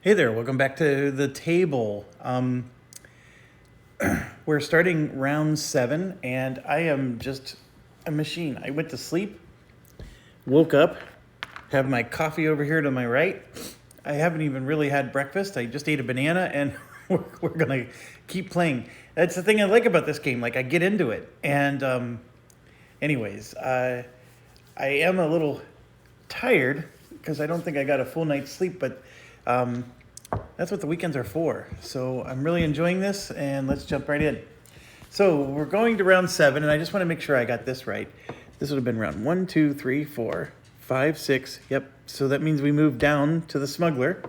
Hey there, welcome back to the table. We're starting round 7, and I am just a machine. I went to sleep, woke up, have my coffee over here to my right. I haven't even really had breakfast. I just ate a banana, and we're gonna keep playing. That's the thing I like about this game. Like, I get into it. And anyways, I am a little tired because I don't think I got a full night's sleep, but that's what the weekends are for. So I'm really enjoying this, and let's jump right in. So we're going to round 7, and I just want to make sure I got this right. This would have been round 1, 2, 3, 4, 5, 6. Yep. So that means we move down to the Smuggler.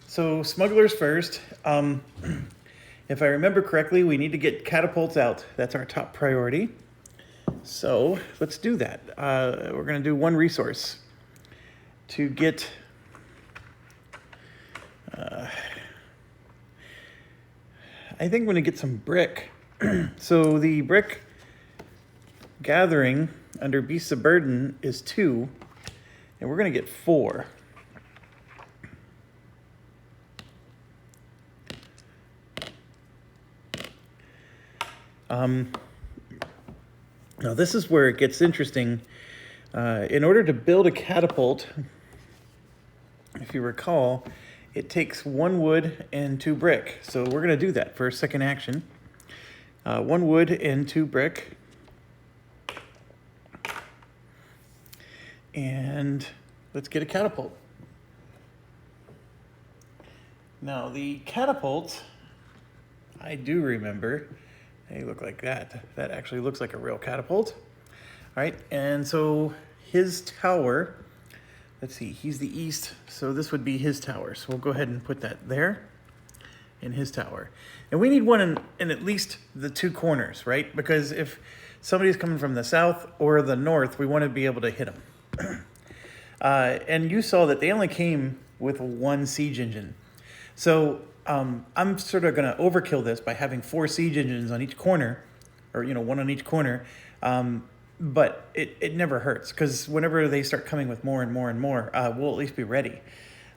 So Smugglers first. If I remember correctly, we need to get catapults out. That's our top priority. So let's do that. We're going to do one resource to get... I think I'm going to get some brick. So the brick gathering under Beasts of Burden is 2, and we're going to get 4. Now this is where it gets interesting. In order to build a catapult, if you recall, it takes 1 wood and 2 brick. So we're going to do that for a second action. 1 wood and 2 brick. And let's get a catapult. Now the catapults, I do remember, they look like that. That actually looks like a real catapult. All right, and so his tower, let's see, he's the east, so this would be his tower. So we'll go ahead and put that there in his tower. And we need one in at least the 2 corners, right? Because if somebody's coming from the south or the north, we want to be able to hit them. And you saw that they only came with 1 siege engine. So I'm sort of going to overkill this by having 4 siege engines on each corner, or 1 on each corner. But it never hurts, because whenever they start coming with more and more and more, we'll at least be ready.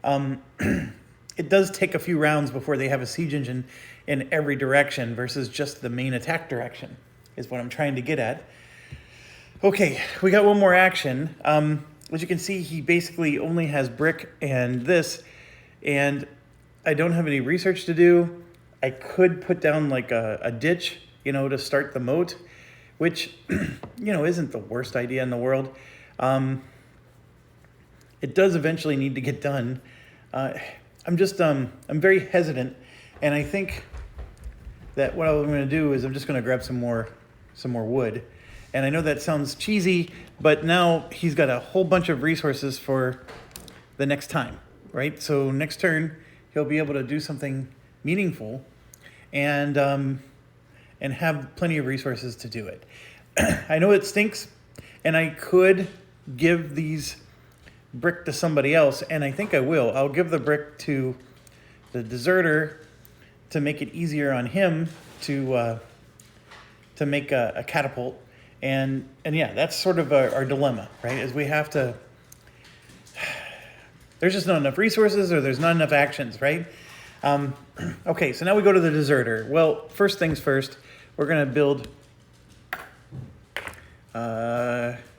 It does take a few rounds before they have a siege engine in every direction versus just the main attack direction, is what I'm trying to get at. Okay, we got one more action. As you can see, he basically only has brick and this, and I don't have any research to do. I could put down like a ditch, to start the moat, which, isn't the worst idea in the world. It does eventually need to get done. I'm very hesitant, and I think that what I'm going to do is I'm just going to grab some more wood. And I know that sounds cheesy, but now he's got a whole bunch of resources for the next time, right? So next turn, he'll be able to do something meaningful, and have plenty of resources to do it. I know it stinks, and I could give these brick to somebody else, and I think I will. I'll give the brick to the deserter to make it easier on him to make a catapult. And yeah, that's sort of our dilemma, right? Is we have to... There's just not enough resources, or there's not enough actions, right? Okay, so now we go to the deserter. Well, first things first, we're going to build...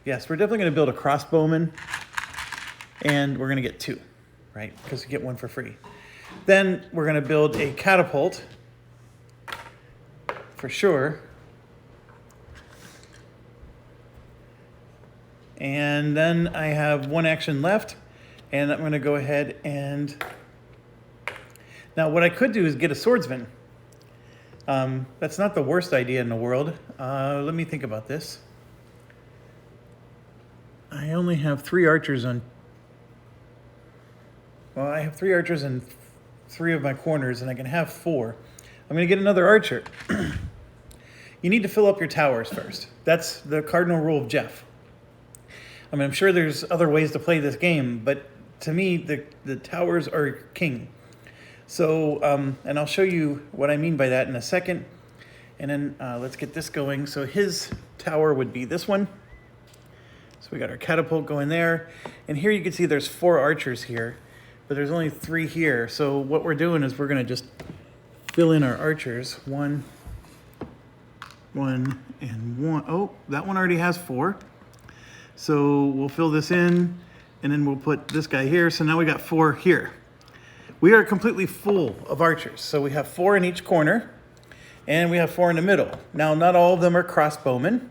yes, we're definitely going to build a crossbowman, and we're going to get 2, right? Because we get 1 for free. Then we're going to build a catapult, for sure. And then I have 1 action left, and I'm going to go ahead and... Now, what I could do is get a swordsman. That's not the worst idea in the world. Let me think about this. I only have 3 archers on... Well, I have 3 archers in 3 of my corners, and I can have 4. I'm going to get another archer. You need to fill up your towers first. That's the cardinal rule of Jeff. I mean, I'm sure there's other ways to play this game, but to me, the towers are king. So, and I'll show you what I mean by that in a second. And then let's get this going. So his tower would be this one. So we got our catapult going there. And here you can see there's 4 archers here. but there's only 3 here. So what we're doing is we're gonna just fill in our archers. 1, 1, and 1. Oh, that one already has 4. So we'll fill this in, and then we'll put this guy here. So now we got 4 here. We are completely full of archers. So we have 4 in each corner, and we have 4 in the middle. Now, not all of them are crossbowmen.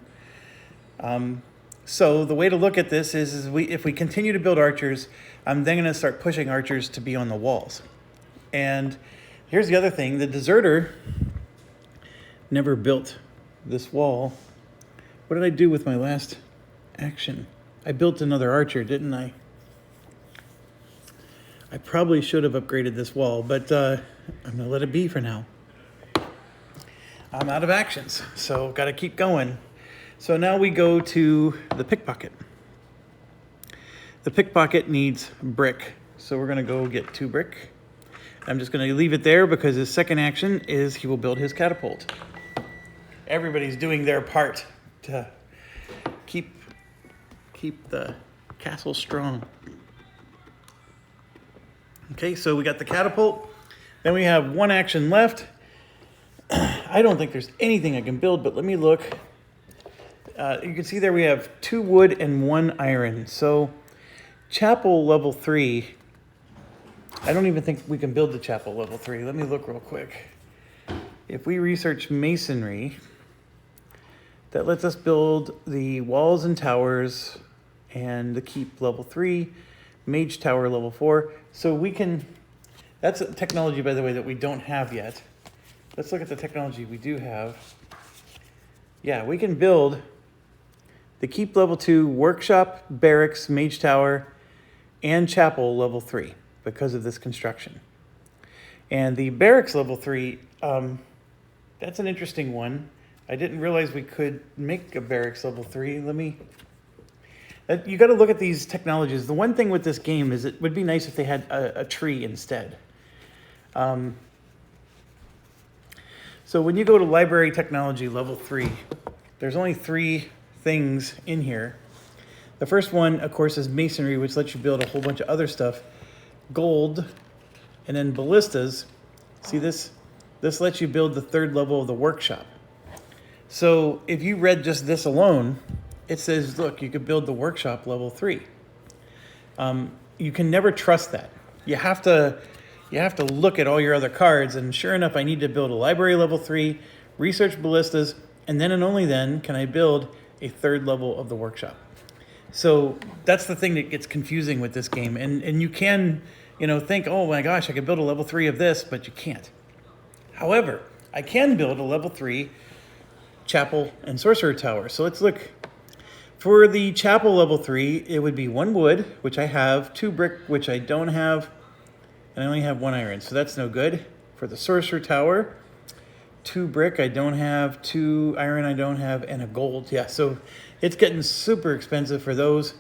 So the way to look at this is if we continue to build archers, I'm then gonna start pushing archers to be on the walls. And here's the other thing, the deserter never built this wall. What did I do with my last action? I built another archer, didn't I? I probably should have upgraded this wall, but I'm gonna let it be for now. I'm out of actions, so gotta keep going. So now we go to the pickpocket. The pickpocket needs brick, so we're gonna go get 2 brick. I'm just gonna leave it there because his second action is he will build his catapult. Everybody's doing their part to keep the castle strong. Okay, so we got the catapult. Then we have 1 action left. I don't think there's anything I can build, but let me look. You can see there we have 2 wood and 1 iron. So chapel level 3, I don't even think we can build the chapel level 3. Let me look real quick. If we research masonry, that lets us build the walls and towers and the keep level 3, mage tower level 4. So we can, that's a technology, by the way, that we don't have yet. Let's look at the technology we do have. Yeah, we can build the keep level 2, workshop, barracks, mage tower, and chapel level 3 because of this construction. And the barracks level 3, that's an interesting one. I didn't realize we could make a barracks level 3. You got to look at these technologies. The one thing with this game is it would be nice if they had a tree instead. So when you go to library technology level 3, there's only 3 things in here. The first one, of course, is masonry, which lets you build a whole bunch of other stuff. Gold, and then ballistas. See this? This lets you build the 3rd level of the workshop. So if you read just this alone, it says, look, you could build the workshop level 3. You can never trust that. You have to look at all your other cards, and sure enough, I need to build a library level 3, research ballistas, and then and only then can I build a 3rd level of the workshop. So that's the thing that gets confusing with this game. And you can, think, oh my gosh, I could build a level 3 of this, but you can't. However, I can build a level 3 chapel and sorcerer tower. So let's look. For the chapel level 3, it would be 1 wood, which I have, 2 brick, which I don't have, and I only have 1 iron, so that's no good. For the sorcerer tower, 2 brick I don't have, 2 iron I don't have, and a gold. Yeah, so it's getting super expensive for those.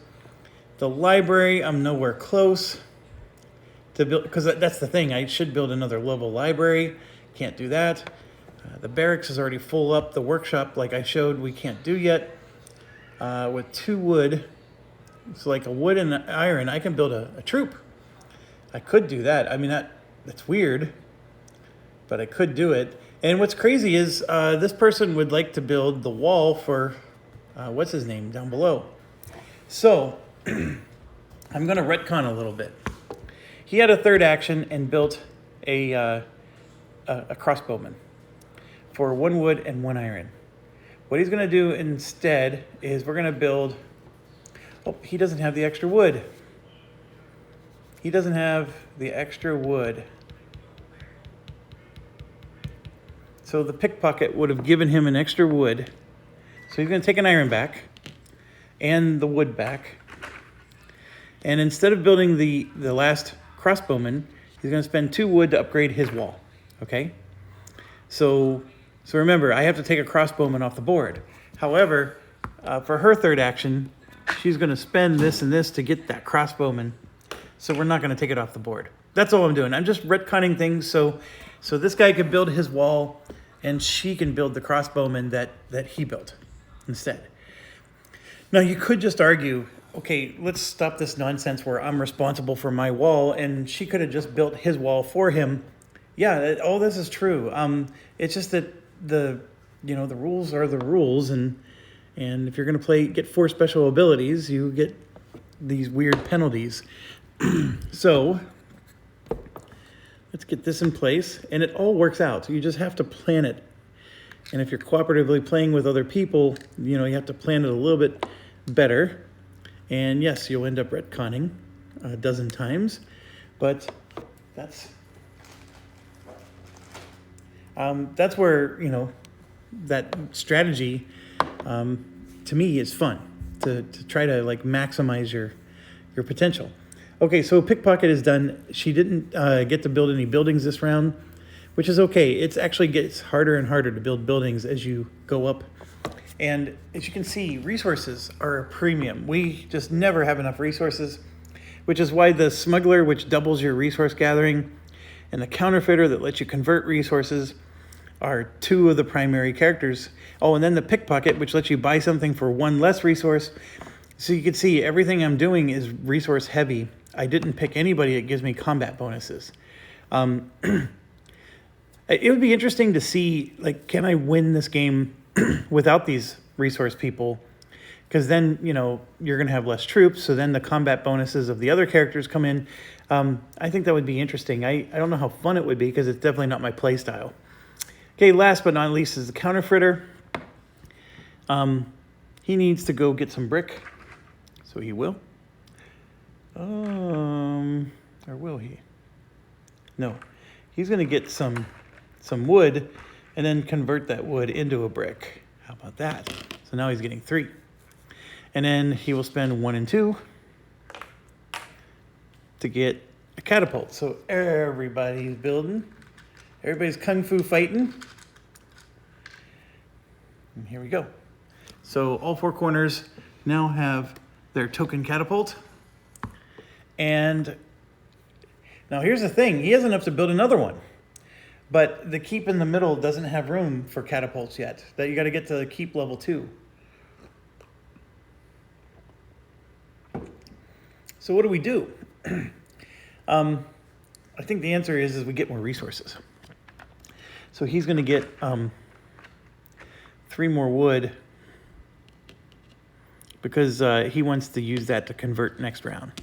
The library, I'm nowhere close to build, because that's the thing. I should build another level library. Can't do that. The barracks is already full up. The workshop, like I showed, we can't do yet. With 2 wood, it's like a wood and an iron, I can build a troop. I could do that. I mean, that's weird, but I could do it. And what's crazy is this person would like to build the wall for, what's his name, down below. So I'm going to retcon a little bit. He had a 3rd action and built a crossbowman for 1 wood and 1 iron. What he's going to do instead is we're going to build... Oh, he doesn't have the extra wood. He doesn't have the extra wood. So the pickpocket would have given him an extra wood. So he's going to take an iron back and the wood back. And instead of building the last crossbowman, he's going to spend 2 wood to upgrade his wall. Okay? So remember, I have to take a crossbowman off the board. However, for her 3rd action, she's going to spend this and this to get that crossbowman. So we're not going to take it off the board. That's all I'm doing. I'm just retconning things so this guy can build his wall and she can build the crossbowman that he built instead. Now, you could just argue, okay, let's stop this nonsense where I'm responsible for my wall and she could have just built his wall for him. Yeah, all this is true. It's just that the rules are the rules, and if you're gonna get 4 special abilities, you get these weird penalties. So let's get this in place, and it all works out. So you just have to plan it. And if you're cooperatively playing with other people, you have to plan it a little bit better. And yes, you'll end up retconning a dozen times, but that's where, that strategy, to me, is fun, to try to like maximize your potential. Okay, so Pickpocket is done. She didn't get to build any buildings this round, which is okay. It actually gets harder and harder to build buildings as you go up. And as you can see, resources are a premium. We just never have enough resources, which is why the Smuggler, which doubles your resource gathering, and the Counterfeiter that lets you convert resources are 2 of the primary characters. Oh, and then the Pickpocket, which lets you buy something for 1 less resource. So you can see everything I'm doing is resource heavy. I didn't pick anybody that gives me combat bonuses. It would be interesting to see, like, can I win this game without these resource people? Because then, you're going to have less troops, so then the combat bonuses of the other characters come in. I think that would be interesting. I don't know how fun it would be, because it's definitely not my play style. Okay, last but not least is the Counterfritter. He needs to go get some brick, so he will. Or will he? No, he's going to get some wood and then convert that wood into a brick. How about that? So now he's getting 3. And then he will spend 1 and 2 to get a catapult. So everybody's building. Everybody's kung fu fighting. And here we go. So all 4 corners now have their token catapult. And now here's the thing. He has enough to build another one. But the keep in the middle doesn't have room for catapults yet. That you got to get to keep level 2. So what do we do? I think the answer is we get more resources. So he's going to get 3 more wood because he wants to use that to convert next round.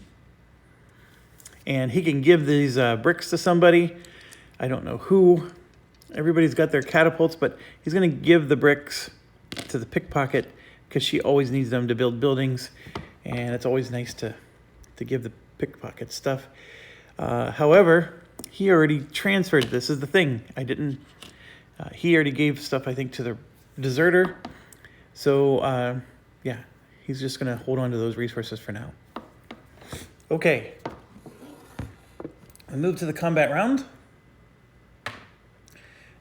And he can give these bricks to somebody. I don't know who. Everybody's got their catapults, but he's going to give the bricks to the Pickpocket because she always needs them to build buildings. And it's always nice to give the Pickpocket stuff. However, he already transferred. This is the thing. I didn't. He already gave stuff, I think, to the Deserter. So, yeah, he's just going to hold on to those resources for now. Okay. I move to the combat round.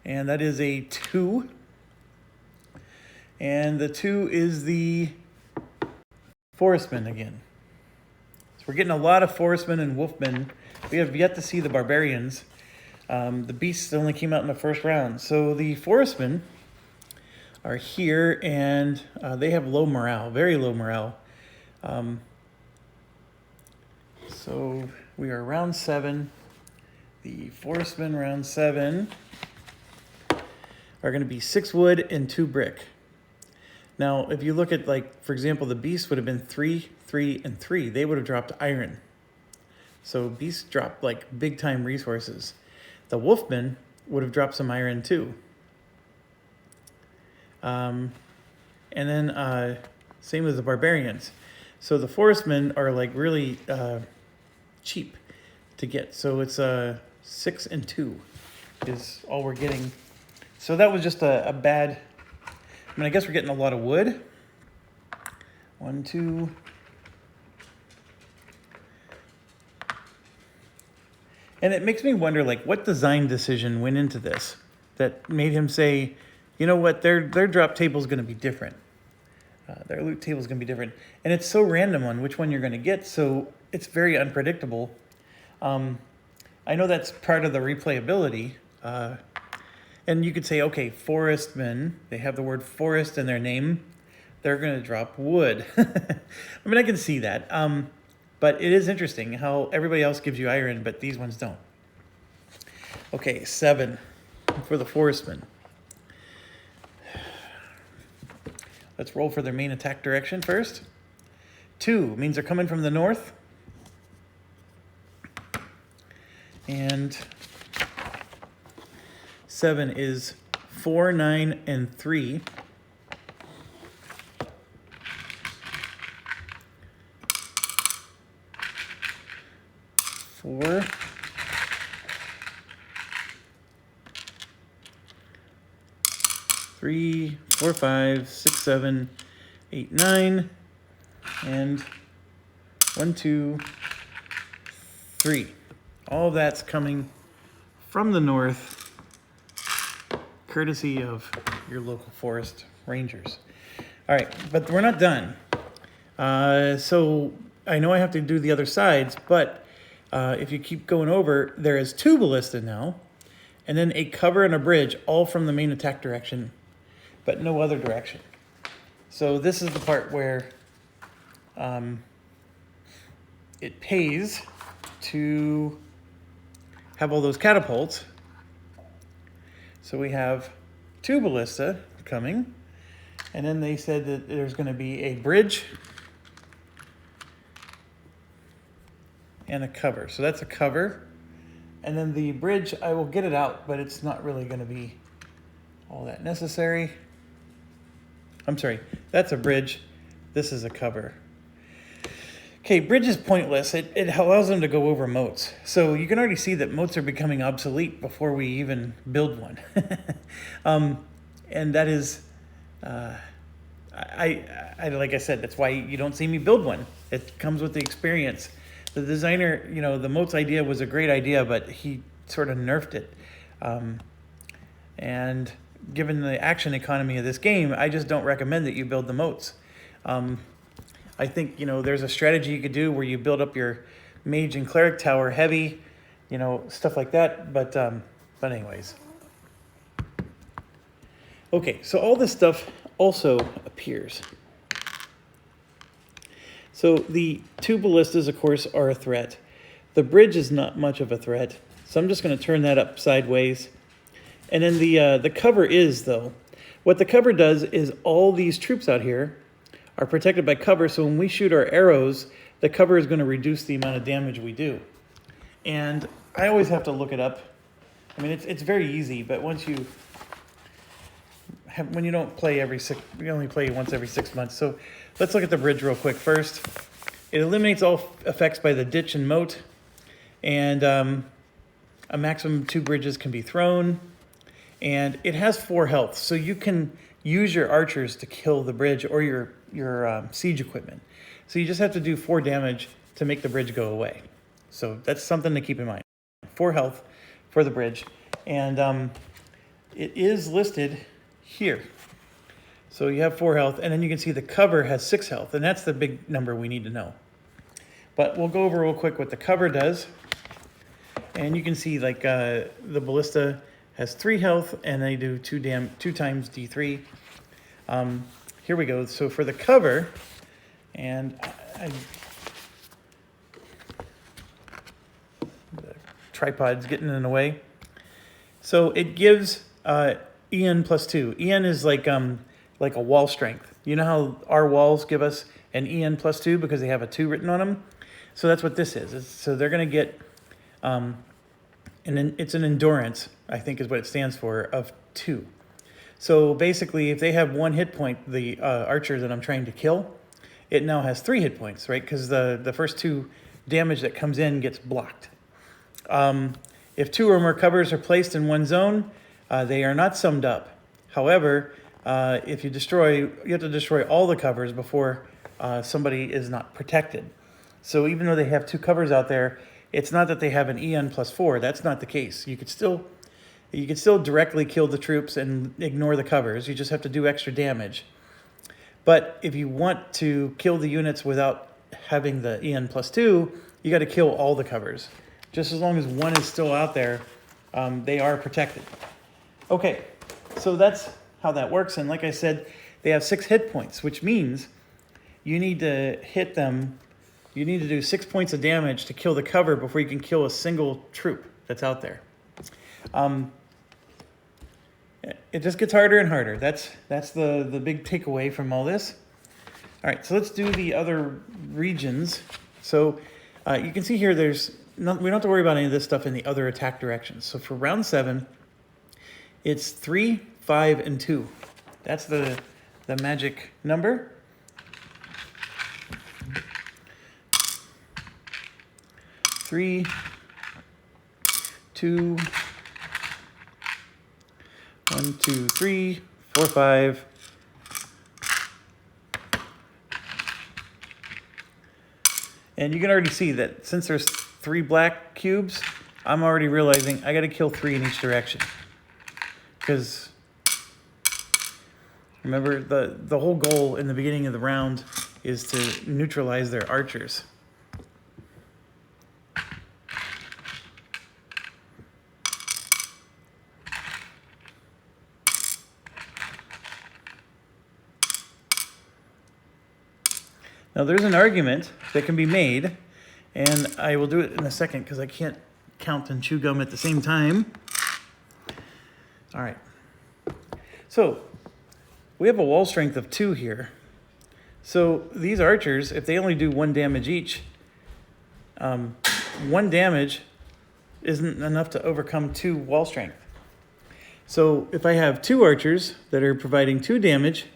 And that is a 2. And the 2 is the Forestman again. So we're getting a lot of Forestmen and Wolfmen. We have yet to see the Barbarians. The Beasts only came out in the first round. So the Forestmen are here, and they have low morale, very low morale. So we are round 7. The Forestmen round 7 are going to be 6 wood and 2 brick. Now, if you look at, like, for example, the Beast would have been 3, 3, and 3. They would have dropped iron. So Beasts dropped, like, big-time resources. The Wolfmen would have dropped some iron, too. And then same with the Barbarians. So the Forestmen are, like, really cheap to get. So it's 6 and 2 is all we're getting. So that was just a bad... I mean, I guess we're getting a lot of wood. 1, 2. And it makes me wonder, like, what design decision went into this that made him say, you know what, their drop table is going to be different. Their loot table is going to be different. And it's so random on which one you're going to get, so it's very unpredictable. I know that's part of the replayability. And you could say, okay, Forestmen, they have the word forest in their name. they're going to drop wood. I mean, I can see that. But it is interesting how everybody else gives you iron, but these ones don't. Okay, 7 for the Forestman. Let's roll for their main attack direction first. 2 means they're coming from the north. And 7 is 4, 9, and 3. 4. 3, 4, 5, 6, 7, 8, 9, and 1, 2, 3. All of that's coming from the north, courtesy of your local forest rangers. All right, but we're not done. So I know I have to do the other sides, but if you keep going over, there is 2 ballista now, and then a cover and a bridge, all from the main attack direction, but no other direction. So this is the part where it pays to have all those catapults. So we have 2 ballista coming, and then they said that there's going to be a bridge and a cover. So that's a cover, and then the bridge, I will get it out, but it's not really going to be all that necessary. I'm sorry, that's a bridge. This is a cover. Okay, bridge is pointless. It allows them to go over moats. So you can already see that moats are becoming obsolete before we even build one. And that is, like I said, that's why you don't see me build one. It comes with the experience. The designer, you know, the moats idea was a great idea, but he sort of nerfed it. And given the action economy of this game, I just don't recommend that you build the moats. I think, you know, there's a strategy you could do where you build up your mage and cleric tower heavy, you know, stuff like that. But anyways. Okay, so all this stuff also appears. So the 2 ballistas, of course, are a threat. The bridge is not much of a threat, so I'm just going to turn that up sideways. And then the cover is, though. What the cover does is all these troops out here are protected by cover, so when we shoot our arrows, the cover is going to reduce the amount of damage we do. And I always have to look it up. I mean, it's very easy, but when you don't play you only play once every 6 months. So let's look at the bridge real quick first. It eliminates all effects by the ditch and moat, and a maximum 2 bridges can be thrown, and it has 4 health, so you can use your archers to kill the bridge or your siege equipment. So you just have to do 4 damage to make the bridge go away. So that's something to keep in mind. 4 health for the bridge, and it is listed here. So you have 4 health, and then you can see the cover has 6 health, and that's the big number we need to know. But we'll go over real quick what the cover does. And you can see like the ballista has 3 health, and they do 2 times D3. Here we go. So for the cover, and the tripod's getting in the way. So it gives EN +2. EN is like a wall strength. You know how our walls give us an EN +2 because they have a 2 written on them? So that's what this is. So they're going to get, and then it's an endurance, I think is what it stands for, of 2. So basically, if they have 1 hit point, the archer that I'm trying to kill, it now has 3 hit points, right? Because the first 2 damage that comes in gets blocked. If 2 or more covers are placed in one zone, they are not summed up. However, if you have to destroy all the covers before somebody is not protected. So even though they have 2 covers out there, it's not that they have an EN +4. That's not the case. You could still directly kill the troops and ignore the covers. You just have to do extra damage. But if you want to kill the units without having the EN +2, you got to kill all the covers. Just as long as 1 is still out there, they are protected. Okay, so that's how that works. And like I said, they have 6 hit points, which means you need to hit them. You need to do 6 points of damage to kill the cover before you can kill a single troop that's out there. It just gets harder and harder. That's the big takeaway from all this. All right, so let's do the other regions. So you can see here we don't have to worry about any of this stuff in the other attack directions. So for round 7, it's 3, 5, and 2. That's the magic number. Three, 2, 1, 2, 3, 4, 5. And you can already see that since there's 3 black cubes, I'm already realizing I got to kill 3 in each direction. Because remember, the whole goal in the beginning of the round is to neutralize their archers. Now there's an argument that can be made, and I will do it in a second because I can't count and chew gum at the same time. All right. So we have a wall strength of 2 here. So these archers, if they only do 1 damage each, 1 damage isn't enough to overcome 2 wall strength. So if I have 2 archers that are providing 2 damage,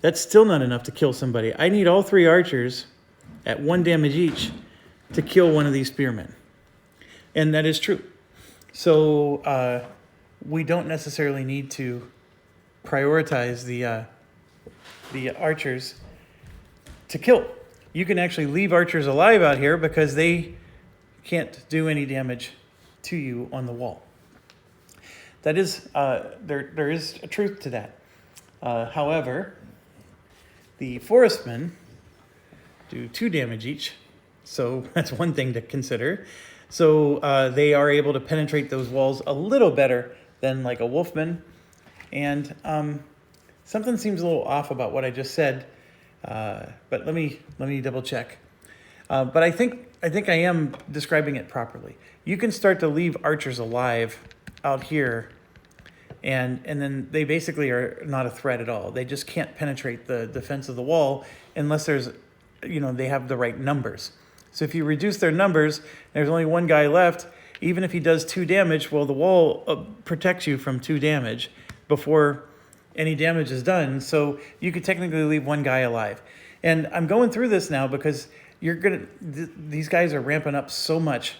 that's still not enough to kill somebody. I need all 3 archers at 1 damage each to kill one of these spearmen. And that is true. So we don't necessarily need to prioritize the archers to kill. You can actually leave archers alive out here because they can't do any damage to you on the wall. That is, there is a truth to that. However, the Forestmen do 2 damage each, so that's one thing to consider. So they are able to penetrate those walls a little better than like a Wolfman. And something seems a little off about what I just said, but let me double check. But I think I am describing it properly. You can start to leave archers alive out here, and then they basically are not a threat at all. They just can't penetrate the defense of the wall unless they have the right numbers. So if you reduce their numbers, there's only 1 guy left. Even if he does 2 damage, well, the wall protects you from 2 damage before any damage is done. So you could technically leave 1 guy alive. And I'm going through this now because these guys are ramping up so much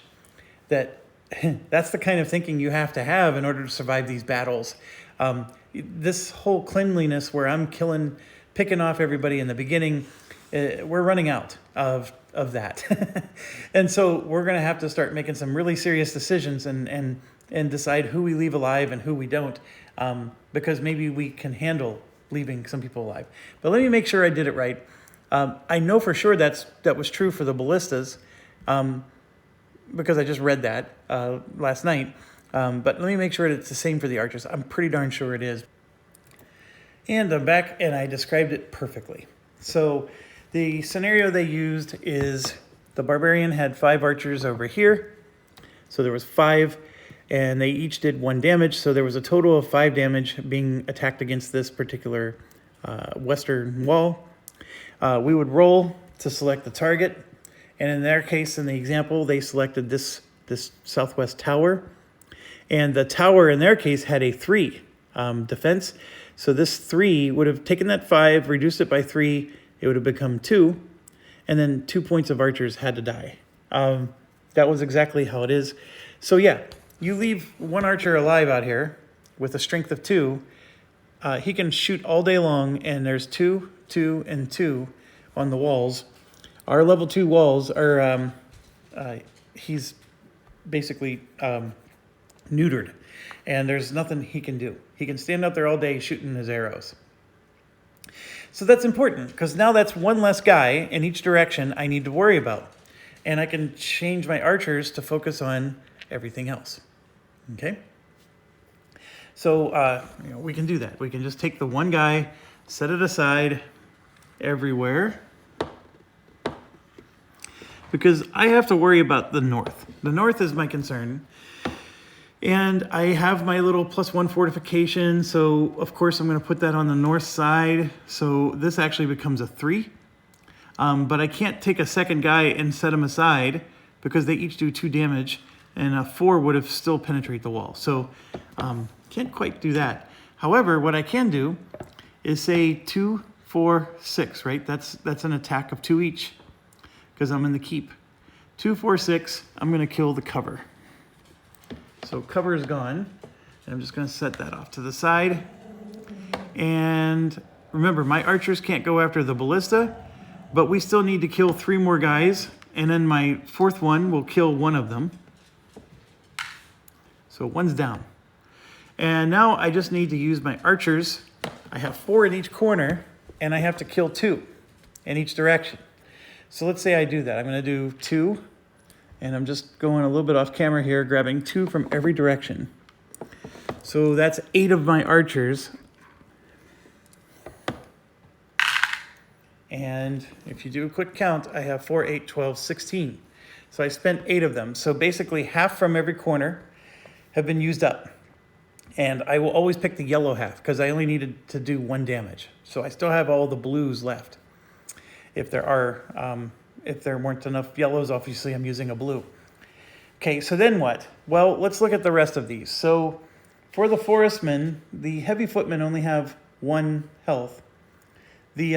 that that's the kind of thinking you have to have in order to survive these battles. This whole cleanliness where I'm picking off everybody in the beginning, we're running out of that. And so we're going to have to start making some really serious decisions and decide who we leave alive and who we don't, because maybe we can handle leaving some people alive. But let me make sure I did it right. I know for sure that was true for the ballistas, because I just read that last night. But let me make sure that it's the same for the archers. I'm pretty darn sure it is. And I'm back, and I described it perfectly. So the scenario they used is the barbarian had 5 archers over here. So there was 5, and they each did 1 damage. So there was a total of 5 damage being attacked against this particular western wall. We would roll to select the target. And in their case, in the example, they selected this southwest tower. And the tower, in their case, had a 3 defense. So this 3 would have taken that 5, reduced it by 3, it would have become 2. And then 2 points of archers had to die. That was exactly how it is. So yeah, you leave 1 archer alive out here with a strength of 2. He can shoot all day long, and there's 2, 2, and 2 on the walls. Our level 2 walls are, he's basically neutered, and there's nothing he can do. He can stand up there all day shooting his arrows. So that's important, because now that's 1 less guy in each direction I need to worry about. And I can change my archers to focus on everything else. Okay? So we can do that. We can just take the 1 guy, set it aside everywhere, because I have to worry about the north. The north is my concern. And I have my little +1 fortification, so of course I'm going to put that on the north side. So this actually becomes a 3. But I can't take a second guy and set them aside because they each do 2 damage, and a 4 would have still penetrate the wall. So can't quite do that. However, what I can do is say 2, 4, 6, right? That's an attack of 2 each because I'm in the keep. 2, 4, 6, I'm going to kill the cover. So cover is gone, and I'm just going to set that off to the side. And remember, my archers can't go after the ballista, but we still need to kill 3 more guys, and then my 4th one will kill 1 of them. So 1's down. And now I just need to use my archers. I have 4 in each corner, and I have to kill 2 in each direction. So let's say I do that. I'm going to do 2. And I'm just going a little bit off camera here, grabbing 2 from every direction. So that's 8 of my archers. And if you do a quick count, I have 4, 8, 12, 16. So I spent 8 of them. So basically half from every corner have been used up. And I will always pick the yellow half because I only needed to do 1 damage. So I still have all the blues left. If there weren't enough yellows, obviously I'm using a blue. Okay, so then what? Well, let's look at the rest of these. So for the Forestmen, the heavy footmen only have 1 health. The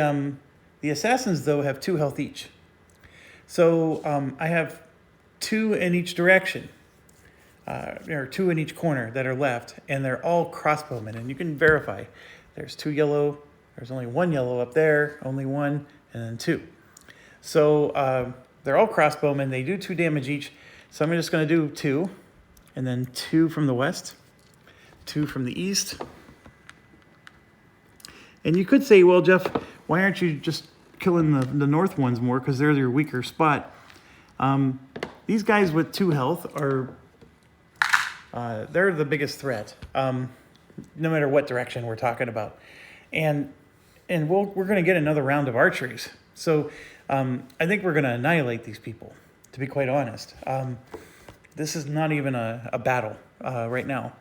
assassins, though, have 2 health each. So I have 2 in each direction, or 2 in each corner that are left, and they're all crossbowmen. And you can verify. There's 2 yellow, there's only 1 yellow up there, only 1, and then 2. So they're all crossbowmen. They do 2 damage each. So I'm just going to do 2, and then 2 from the west, 2 from the east. And you could say, well, Jeff, why aren't you just killing the north ones more? Because they're your weaker spot. These guys with 2 health are, they're the biggest threat, no matter what direction we're talking about. And we're going to get another round of archeries. So I think we're going to annihilate these people, to be quite honest. This is not even a battle right now.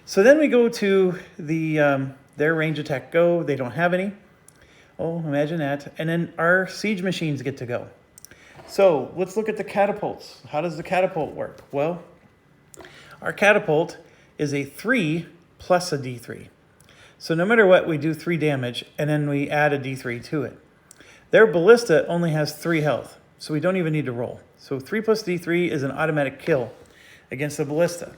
So then we go to their range attack go. They don't have any. Oh, imagine that. And then our siege machines get to go. So let's look at the catapults. How does the catapult work? Well, our catapult is a 3 plus a D3. So no matter what, we do 3 damage, and then we add a D3 to it. Their ballista only has 3 health, so we don't even need to roll. So 3 plus D3 is an automatic kill against the ballista.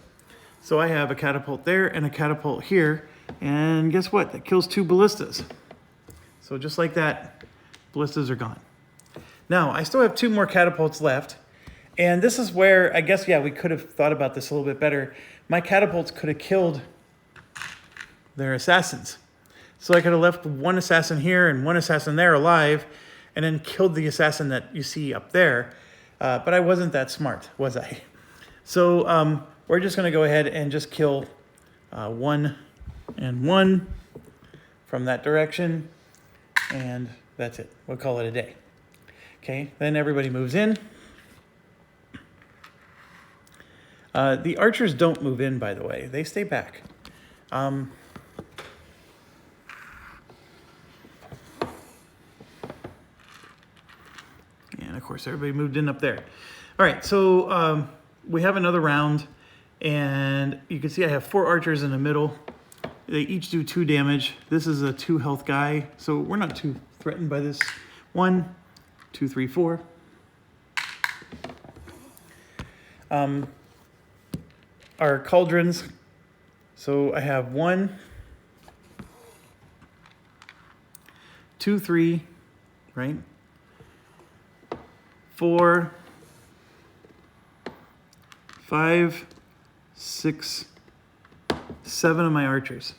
So I have a catapult there and a catapult here, and guess what? That kills 2 ballistas. So just like that, ballistas are gone. Now, I still have 2 more catapults left, and this is where, I guess, yeah, we could have thought about this a little bit better. My catapults could have killed their assassins. So I could have left 1 assassin here and 1 assassin there alive, and then killed the assassin that you see up there. But I wasn't that smart, was I? So we're just going to go ahead and just kill 1 and 1 from that direction, and that's it. We'll call it a day. Okay, then everybody moves in. The archers don't move in, by the way. They stay back. And of course, everybody moved in up there. All right, so we have another round, and you can see I have 4 archers in the middle. They each do 2 damage. This is a 2 health guy, so we're not too threatened by this. 1, 2, 3, 4. Our cauldrons. So I have 1, 2, 3, right? 4, 5, 6, 7 of my archers.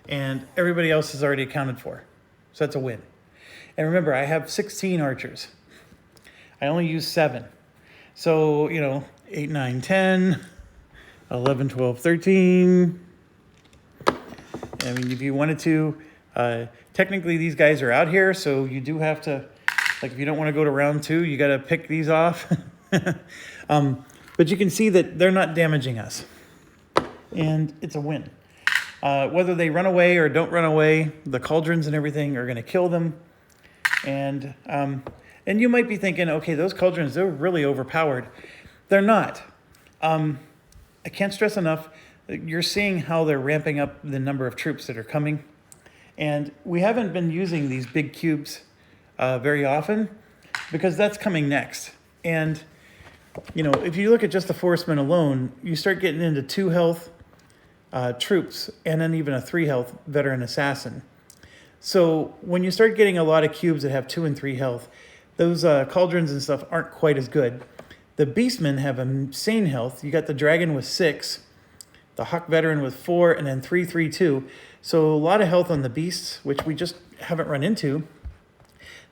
And everybody else is already accounted for. So that's a win. And remember, I have 16 archers. I only use 7. So, 8, 9, 10, 11, 12, 13. I mean, if you wanted to, Technically, these guys are out here, so you do have to, like if you don't want to go to round 2, you got to pick these off. But you can see that they're not damaging us. And it's a win. Whether they run away or don't run away, the cauldrons and everything are going to kill them. And you might be thinking, okay, those cauldrons, they're really overpowered. They're not. I can't stress enough, you're seeing how they're ramping up the number of troops that are coming. And we haven't been using these big cubes very often because that's coming next. And, you know, if you look at just the Forestman alone, you start getting into 2 health troops and then even a 3 health veteran assassin. So when you start getting a lot of cubes that have 2 and 3 health, those cauldrons and stuff aren't quite as good. The beastmen have insane health. You got the dragon with 6, the hawk veteran with 4, and then 3, 3, 2. So a lot of health on the beasts, which we just haven't run into.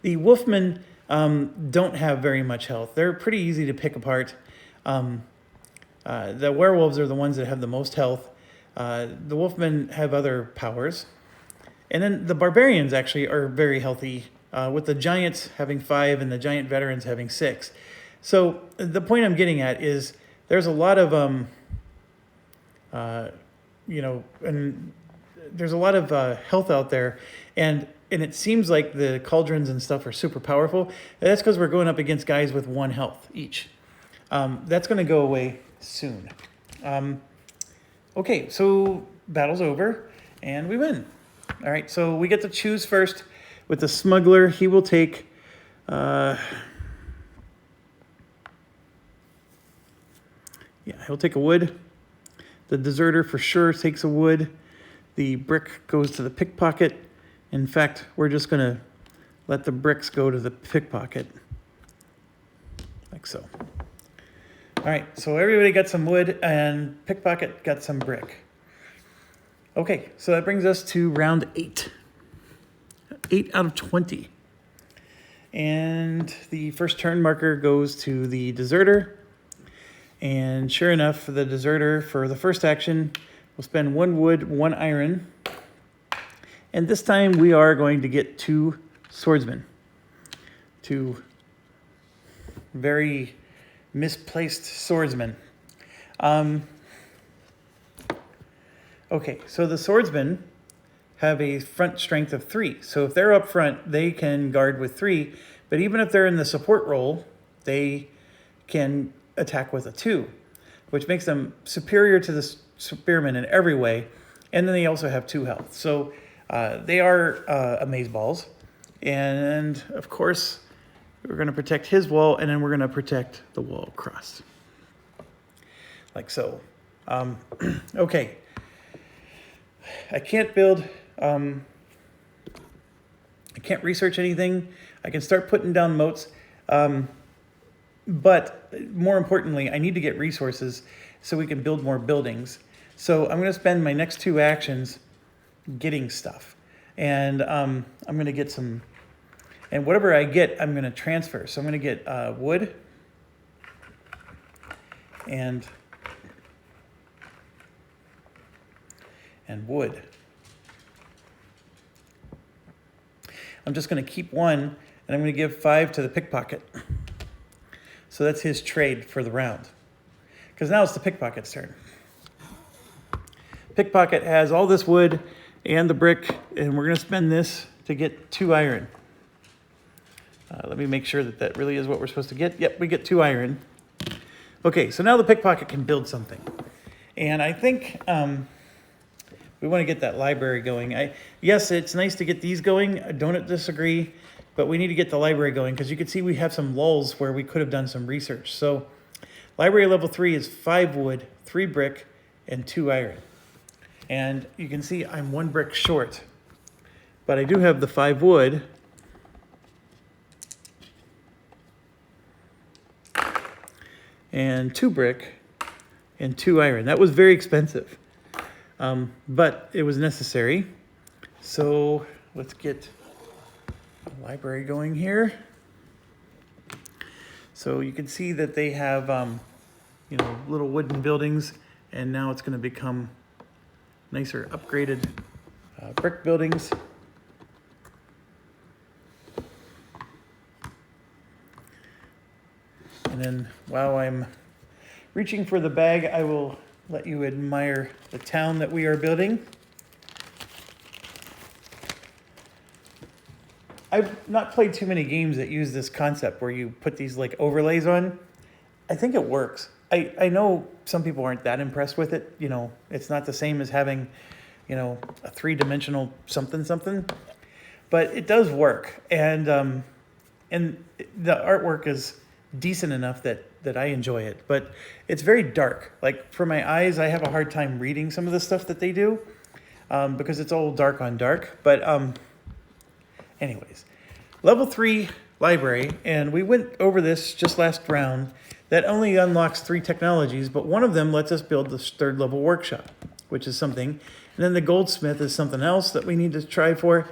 The wolfmen don't have very much health. They're pretty easy to pick apart. The werewolves are the ones that have the most health. The wolfmen have other powers. And then the barbarians actually are very healthy, with the giants having 5 and the giant veterans having 6. So the point I'm getting at is there's a lot of, you know, and there's a lot of health out there, and it seems like the cauldrons and stuff are super powerful. And that's because we're going up against guys with 1 health each. That's going to go away soon. Okay, so battle's over, and we win. All right, so we get to choose first with the Smuggler. He will take... he'll take a wood. The Deserter for sure takes a wood. The brick goes to the pickpocket. In fact, we're just going to let the bricks go to the pickpocket. Like so. All right, so everybody got some wood and pickpocket got some brick. Okay, so that brings us to round 8. 8 out of 20. And the first turn marker goes to the Deserter. And sure enough, the Deserter, for the first action, will spend 1 wood, 1 iron. And this time we are going to get 2 swordsmen. 2 very misplaced swordsmen. Okay, so the swordsmen have a front strength of 3. So if they're up front, they can guard with 3. But even if they're in the support role, they can attack with a 2, which makes them superior to the spearmen in every way. And then they also have 2 health. So they are amazeballs. And of course, we're going to protect his wall, and then we're going to protect the wall across. Like so. Okay. I can't build... I can't research anything. I can start putting down moats. But more importantly, I need to get resources so we can build more buildings. So I'm going to spend my next 2 actions getting stuff. And I'm going to get some... And whatever I get, I'm going to transfer. So I'm going to get wood and wood. I'm just going to keep 1, and I'm going to give 5 to the pickpocket. So that's his trade for the round. Because now it's the pickpocket's turn. Pickpocket has all this wood and the brick, and we're going to spend this to get 2 iron. Let me make sure that that really is what we're supposed to get. Yep, we get 2 iron. Okay, so now the pickpocket can build something. And I think we want to get that library going. Yes, it's nice to get these going. I don't disagree. But we need to get the library going because you can see we have some lulls where we could have done some research. So library level 3 is 5 wood, 3 brick, and 2 iron. And you can see I'm 1 brick short. But I do have the 5 wood. And 2 brick and 2 iron. That was very expensive. But it was necessary. So let's get a library going here. So you can see that they have, you know, little wooden buildings, and now it's going to become nicer upgraded brick buildings. And then while I'm reaching for the bag, I will let you admire the town that we are building. I've not played too many games that use this concept where you put these like overlays on. I think it works. I know some people aren't that impressed with it. You know, it's not the same as having, you know, a three-dimensional something, but it does work. And the artwork is decent enough that I enjoy it, but it's very dark. Like for my eyes, I have a hard time reading some of the stuff that they do because it's all dark on dark. But anyways, level 3 library, and we went over this just last round. That only unlocks 3 technologies, but one of them lets us build the 3rd level workshop, which is something. And then the goldsmith is something else that we need to try for.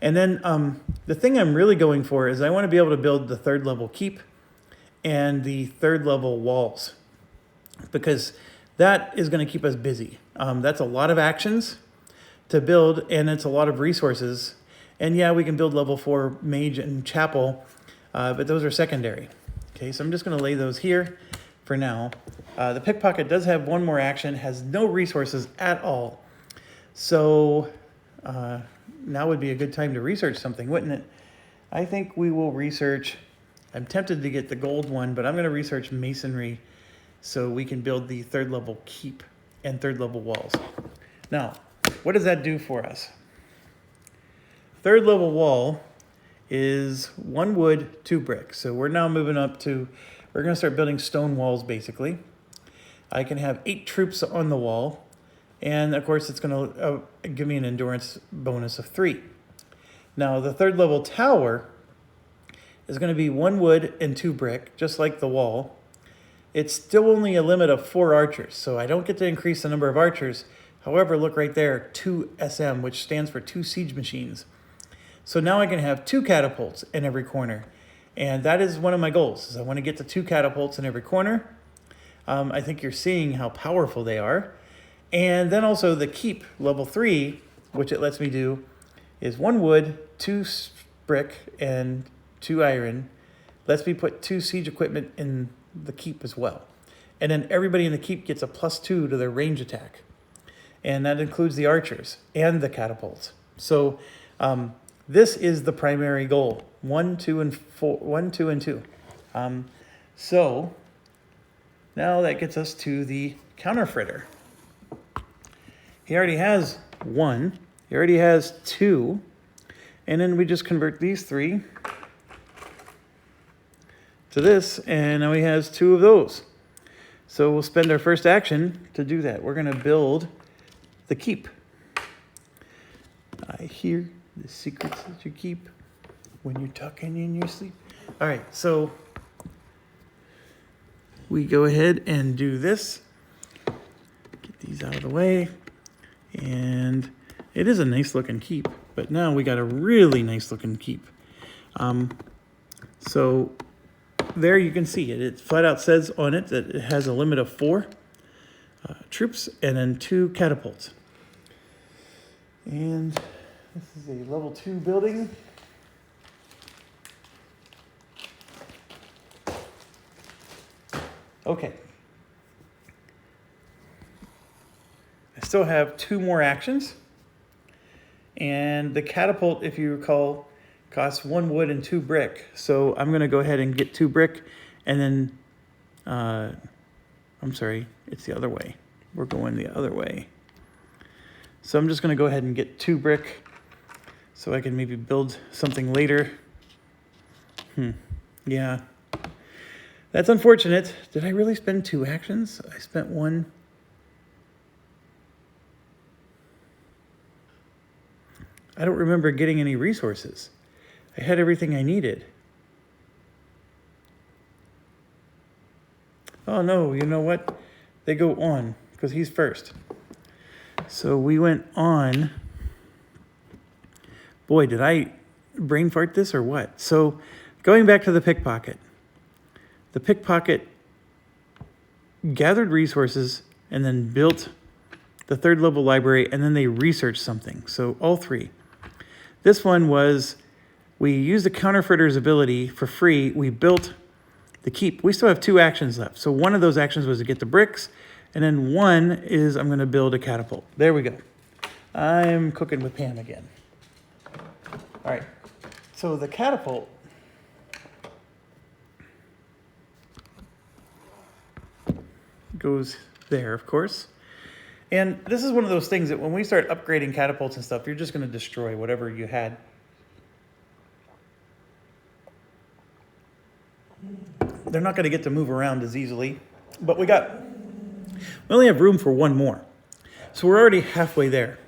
And then the thing I'm really going for is I want to be able to build the 3rd level keep and the 3rd level walls, because that is going to keep us busy. That's a lot of actions to build, and it's a lot of resources. And yeah, we can build level 4 mage and chapel, but those are secondary. Okay, so I'm just going to lay those here for now. The pickpocket does have one more action, has no resources at all. So now would be a good time to research something, wouldn't it? I think we will research. I'm tempted to get the gold one, but I'm going to research masonry so we can build the 3rd level keep and 3rd level walls. Now, what does that do for us? 3rd level wall is 1 wood, 2 brick. So we're now moving up to, we're going to start building stone walls basically. I can have 8 troops on the wall, and of course it's going to give me an endurance bonus of 3. Now the 3rd level tower is going to be 1 wood and 2 brick, just like the wall. It's still only a limit of 4 archers, so I don't get to increase the number of archers. However, look right there, 2 SM, which stands for 2 siege machines. So now I can have 2 catapults in every corner. And that is one of my goals, is I want to get to 2 catapults in every corner. I think you're seeing how powerful they are. And then also the keep, level 3, which it lets me do, is 1 wood, 2 brick, and 2 iron. Lets me put 2 siege equipment in the keep as well. And then everybody in the keep gets a +2 to their range attack. And that includes the archers and the catapults. So this is the primary goal. 1, 2, and 4. 1, 2, and 2. So now that gets us to the Counterfritter. He already has 1. He already has 2. And then we just convert these 3 to this, and now he has 2 of those. So we'll spend our first action to do that. We're going to build the keep. I hear the secrets that you keep when you're tucking in your sleep. All right, so we go ahead and do this. Get these out of the way. And it is a nice looking keep, but now we got a really nice looking keep. So there you can see it. It flat out says on it that it has a limit of 4 troops and then 2 catapults. And this is a level 2 building. Okay. I still have 2 more actions. And the catapult, if you recall, costs 1 wood and 2 brick. So I'm going to go ahead and get 2 brick, and then, I'm sorry, it's the other way. We're going the other way. So I'm just going to go ahead and get 2 brick so I can maybe build something later. Yeah. That's unfortunate. Did I really spend 2 actions? I spent 1. I don't remember getting any resources. I had everything I needed. Oh no, you know what? They go on, because he's first. So we went on. Boy, did I brain fart this or what? So going back to the pickpocket. The pickpocket gathered resources and then built the 3rd level library, and then they researched something. So all 3. This one was, we used the Counterfeiter's ability for free. We built the keep. We still have 2 actions left. So one of those actions was to get the bricks, and then one is I'm going to build a catapult. There we go. I'm cooking with Pam again. All right. So the catapult goes there, of course. And this is one of those things that when we start upgrading catapults and stuff, you're just going to destroy whatever you had. They're not going to get to move around as easily. But we only have room for one more. So we're already halfway there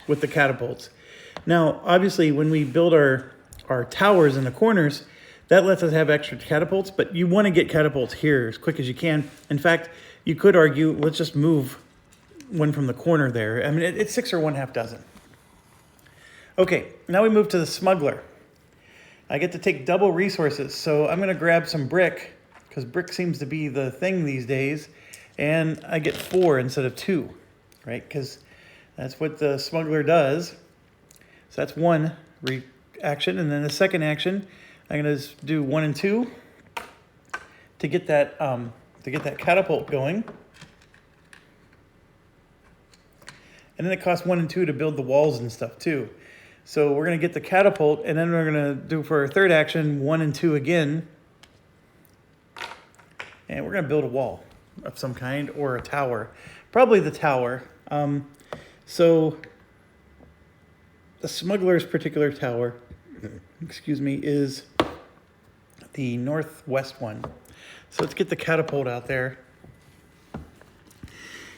with the catapults. Now, obviously, when we build our towers in the corners, that lets us have extra catapults, but you want to get catapults here as quick as you can. In fact, you could argue, let's just move one from the corner there. I mean, it's 6 or 1/2 dozen. Okay, now we move to the Smuggler. I get to take double resources, so I'm going to grab some brick, because brick seems to be the thing these days, and I get 4 instead of 2, right? Because that's what the Smuggler does. So that's one action, and then the second action, I'm going to do 1 and 2 to get that catapult going. And then it costs 1 and 2 to build the walls and stuff too. So we're going to get the catapult, and then we're going to do for our third action 1 and 2 again. And we're going to build a wall of some kind or a tower. Probably the tower. So the Smuggler's particular tower, excuse me, is the northwest one. So let's get the catapult out there.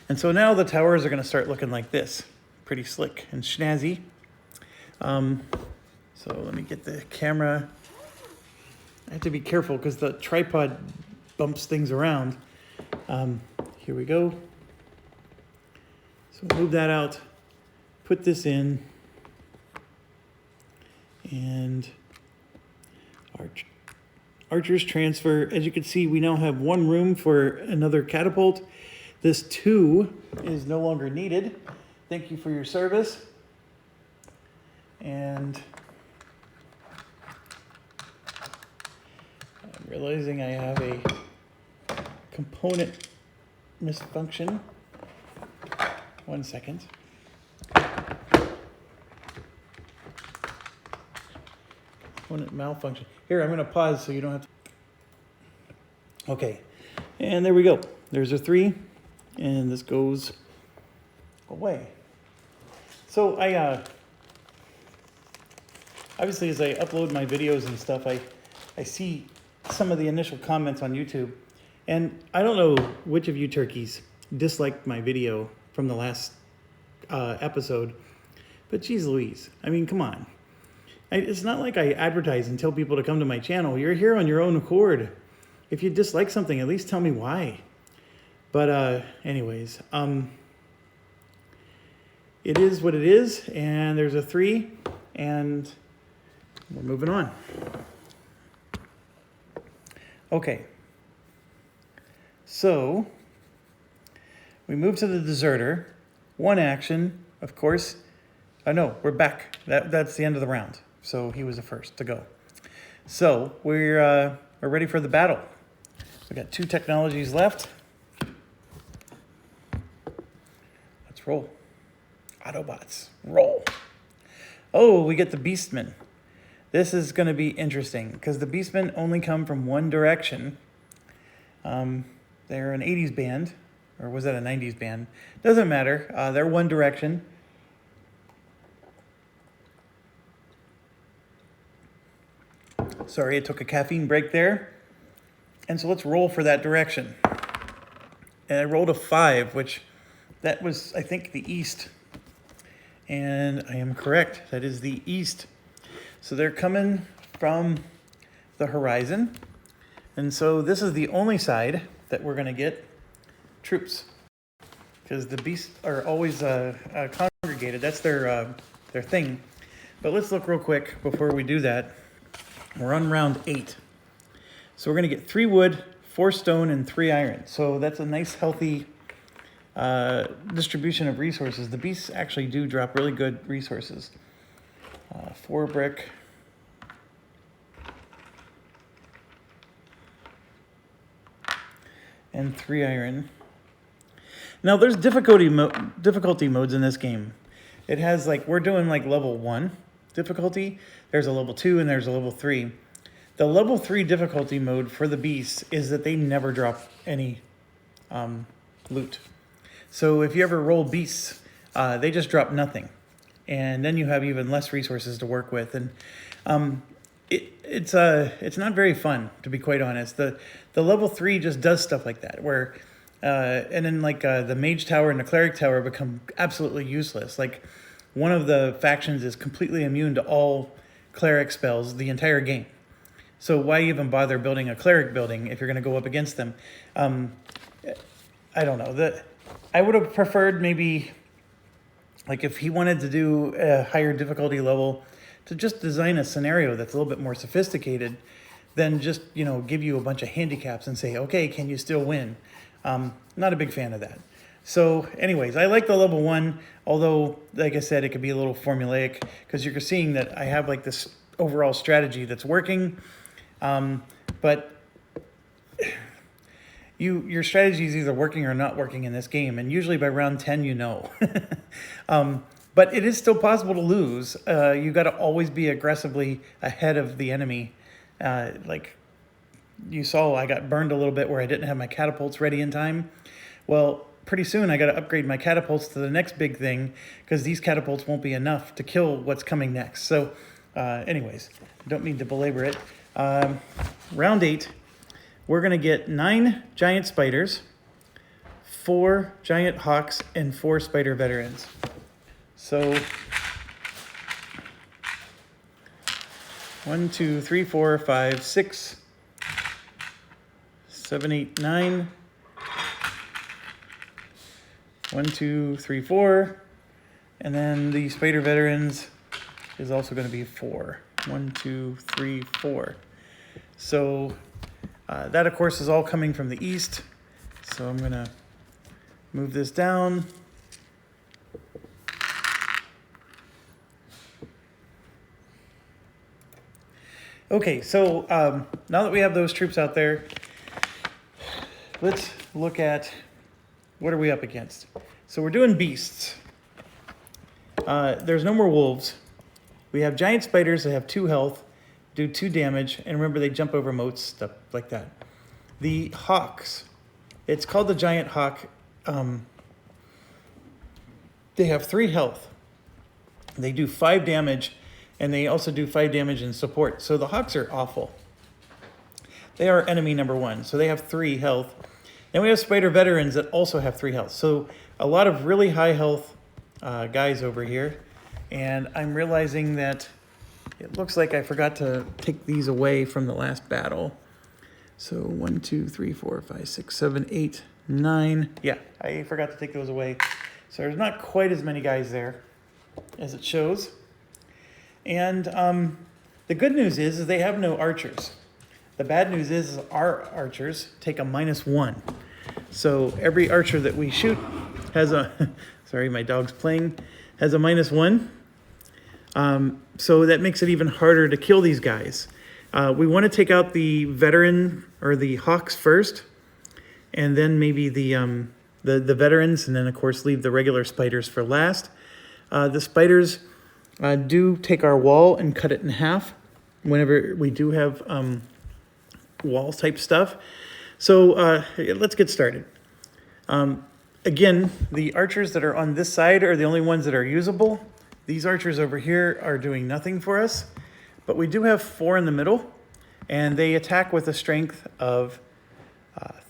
And so now the towers are going to start looking like this. Pretty slick and snazzy. So let me get the camera. I have to be careful because the tripod bumps things around. Here we go. So move that out. Put this in. And archers transfer. As you can see, we now have 1 room for another catapult. This 2 is no longer needed. Thank you for your service. And I'm realizing I have a component misfunction. 1 second. Component malfunction. Here, I'm going to pause so you don't have to. Okay, and there we go. There's a 3, and this goes away. So I obviously, as I upload my videos and stuff, I see some of the initial comments on YouTube, and I don't know which of you turkeys disliked my video from the last episode, but geez Louise, I mean, come on. It's not like I advertise and tell people to come to my channel. You're here on your own accord. If you dislike something, at least tell me why. But anyways, it is what it is, and there's a 3, and we're moving on. Okay. So we move to the deserter. 1 action, of course. No, we're back. That's the end of the round. So he was the first to go. So we're ready for the battle. We got 2 technologies left. Let's roll. Autobots, roll. Oh, we get the Beastmen. This is going to be interesting because the Beastmen only come from one direction. They're an 80s band, or was that a 90s band? Doesn't matter. They're one direction. Sorry, I took a caffeine break there. And so let's roll for that direction. And I rolled a 5, which that was, I think, the east. And I am correct. That is the east. So they're coming from the horizon. And so this is the only side that we're going to get troops. Because the beasts are always congregated. That's their thing. But let's look real quick before we do that. We're on round 8. So we're going to get 3 wood, 4 stone, and 3 iron. So that's a nice, healthy distribution of resources. The beasts actually do drop really good resources. 4 brick. and 3 iron. Now there's difficulty modes in this game. It has like, we're doing like level 1 difficulty. There's a level 2 and there's a level 3. The level 3 difficulty mode for the beasts is that they never drop any loot. So if you ever roll beasts, they just drop nothing. And then you have even less resources to work with. And it's not very fun, to be quite honest. The level 3 just does stuff like that, where and then like the mage tower and the cleric tower become absolutely useless. Like one of the factions is completely immune to all cleric spells the entire game. So why even bother building a cleric building if you're going to go up against them? I don't know. I would have preferred maybe, like if he wanted to do a higher difficulty level, to just design a scenario that's a little bit more sophisticated than just, you know, give you a bunch of handicaps and say, okay, can you still win? Not a big fan of that. So anyways, I like the level 1, although, like I said, it could be a little formulaic because you're seeing that I have like this overall strategy that's working. But your strategy is either working or not working in this game, and usually by round 10 you know. But it is still possible to lose. You got to always be aggressively ahead of the enemy. Like you saw, I got burned a little bit where I didn't have my catapults ready in time. Well, pretty soon I got to upgrade my catapults to the next big thing because these catapults won't be enough to kill what's coming next. So anyways, don't mean to belabor it. Round 8, we're going to get 9 giant spiders, 4 giant hawks, and 4 spider veterans. So 1, 2, 3, 4, 5, 6, 7, 8, 9. 1, 2, 3, 4. And then the spider veterans is also going to be 4. 1, 2, 3, 4. So that, of course, is all coming from the east. So I'm going to move this down. Okay, so now that we have those troops out there, let's look at what are we up against. So we're doing beasts. There's no more wolves. We have giant spiders that have 2 health, do 2 damage, and remember they jump over moats, stuff like that. The hawks, it's called the giant hawk. They have 3 health. They do 5 damage, and they also do 5 damage in support. So the hawks are awful. They are enemy number 1, so they have 3 health. Then we have spider veterans that also have 3 health. So a lot of really high health guys over here. And I'm realizing that it looks like I forgot to take these away from the last battle. So 1, 2, 3, 4, 5, 6, 7, 8, 9. Yeah, I forgot to take those away. So there's not quite as many guys there as it shows. And the good news is they have no archers. The bad news is our archers take a -1. So every archer that we shoot has a, sorry, my dog's playing, has a -1. So that makes it even harder to kill these guys. We want to take out the veteran or the hawks first, and then maybe the veterans, and then of course leave the regular spiders for last. The spiders do take our wall and cut it in half whenever we do have wall type stuff. So let's get started. Again, the archers that are on this side are the only ones that are usable. These archers over here are doing nothing for us, but we do have 4 in the middle, and they attack with a strength of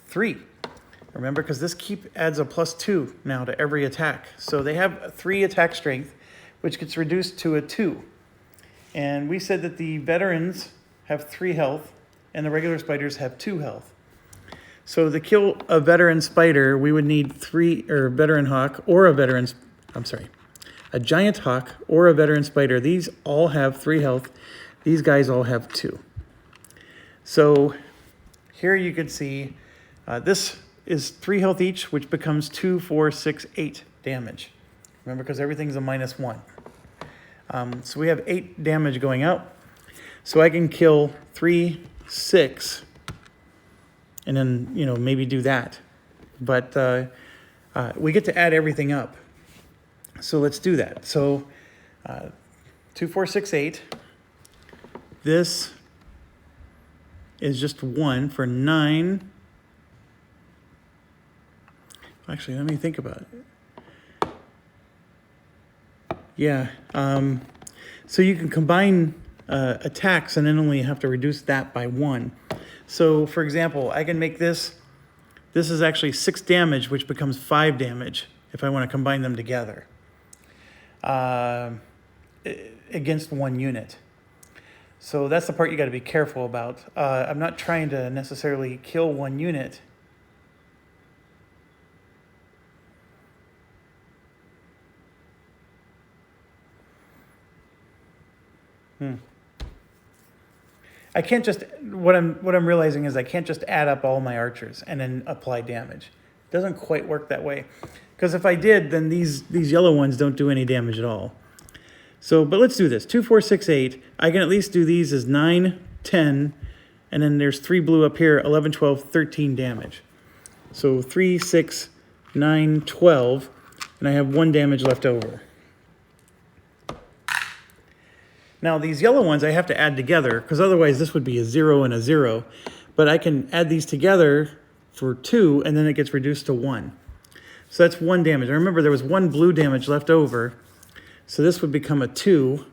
3. Remember, because this keep adds a +2 now to every attack. So they have 3 attack strength, which gets reduced to a 2. And we said that the veterans have 3 health, and the regular spiders have 2 health. So to kill a veteran spider, we would need 3, or a veteran hawk, or a veteran, a giant hawk, or a veteran spider. These all have 3 health. These guys all have 2. So here you can see this is 3 health each, which becomes 2, 4, 6, 8 damage. Remember, because everything's a -1. So we have 8 damage going out. So I can kill 3, 6, and then, you know, maybe do that. But we get to add everything up. So let's do that. So 2, 4, 6, 8. This is just 1 for 9. Actually, let me think about it. Yeah. So you can combine attacks and then only have to reduce that by 1. So, for example, I can make this. This is actually 6 damage, which becomes 5 damage if I want to combine them together against 1 unit. So that's the part you got to be careful about. I'm not trying to necessarily kill 1 unit. I can't just, what I'm realizing is I can't just add up all my archers and then apply damage. It doesn't quite work that way. Because if I did, then these yellow ones don't do any damage at all. So, but let's do this. 2, 4, 6, 8. I can at least do these as 9, 10, and then there's 3 blue up here, 11, 12, 13 damage. So 3, 6, 9, 12, and I have 1 damage left over. Now these yellow ones I have to add together, because otherwise this would be a 0 and a 0. But I can add these together for 2, and then it gets reduced to 1. So that's 1 damage. And remember, there was 1 blue damage left over. So this would become a 2.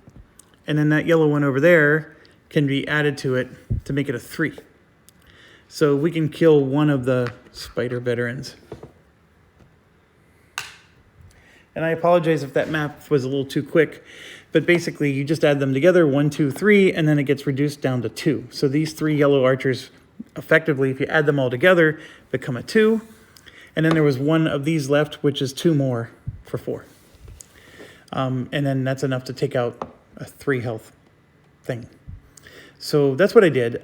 And then that yellow one over there can be added to it to make it a 3. So we can kill one of the spider veterans. And I apologize if that map was a little too quick. But basically, you just add them together, 1, 2, 3, and then it gets reduced down to 2. So these 3 yellow archers, effectively, if you add them all together, become a 2. And then there was 1 of these left, which is 2 more for 4. And then that's enough to take out a 3 health thing. So that's what I did.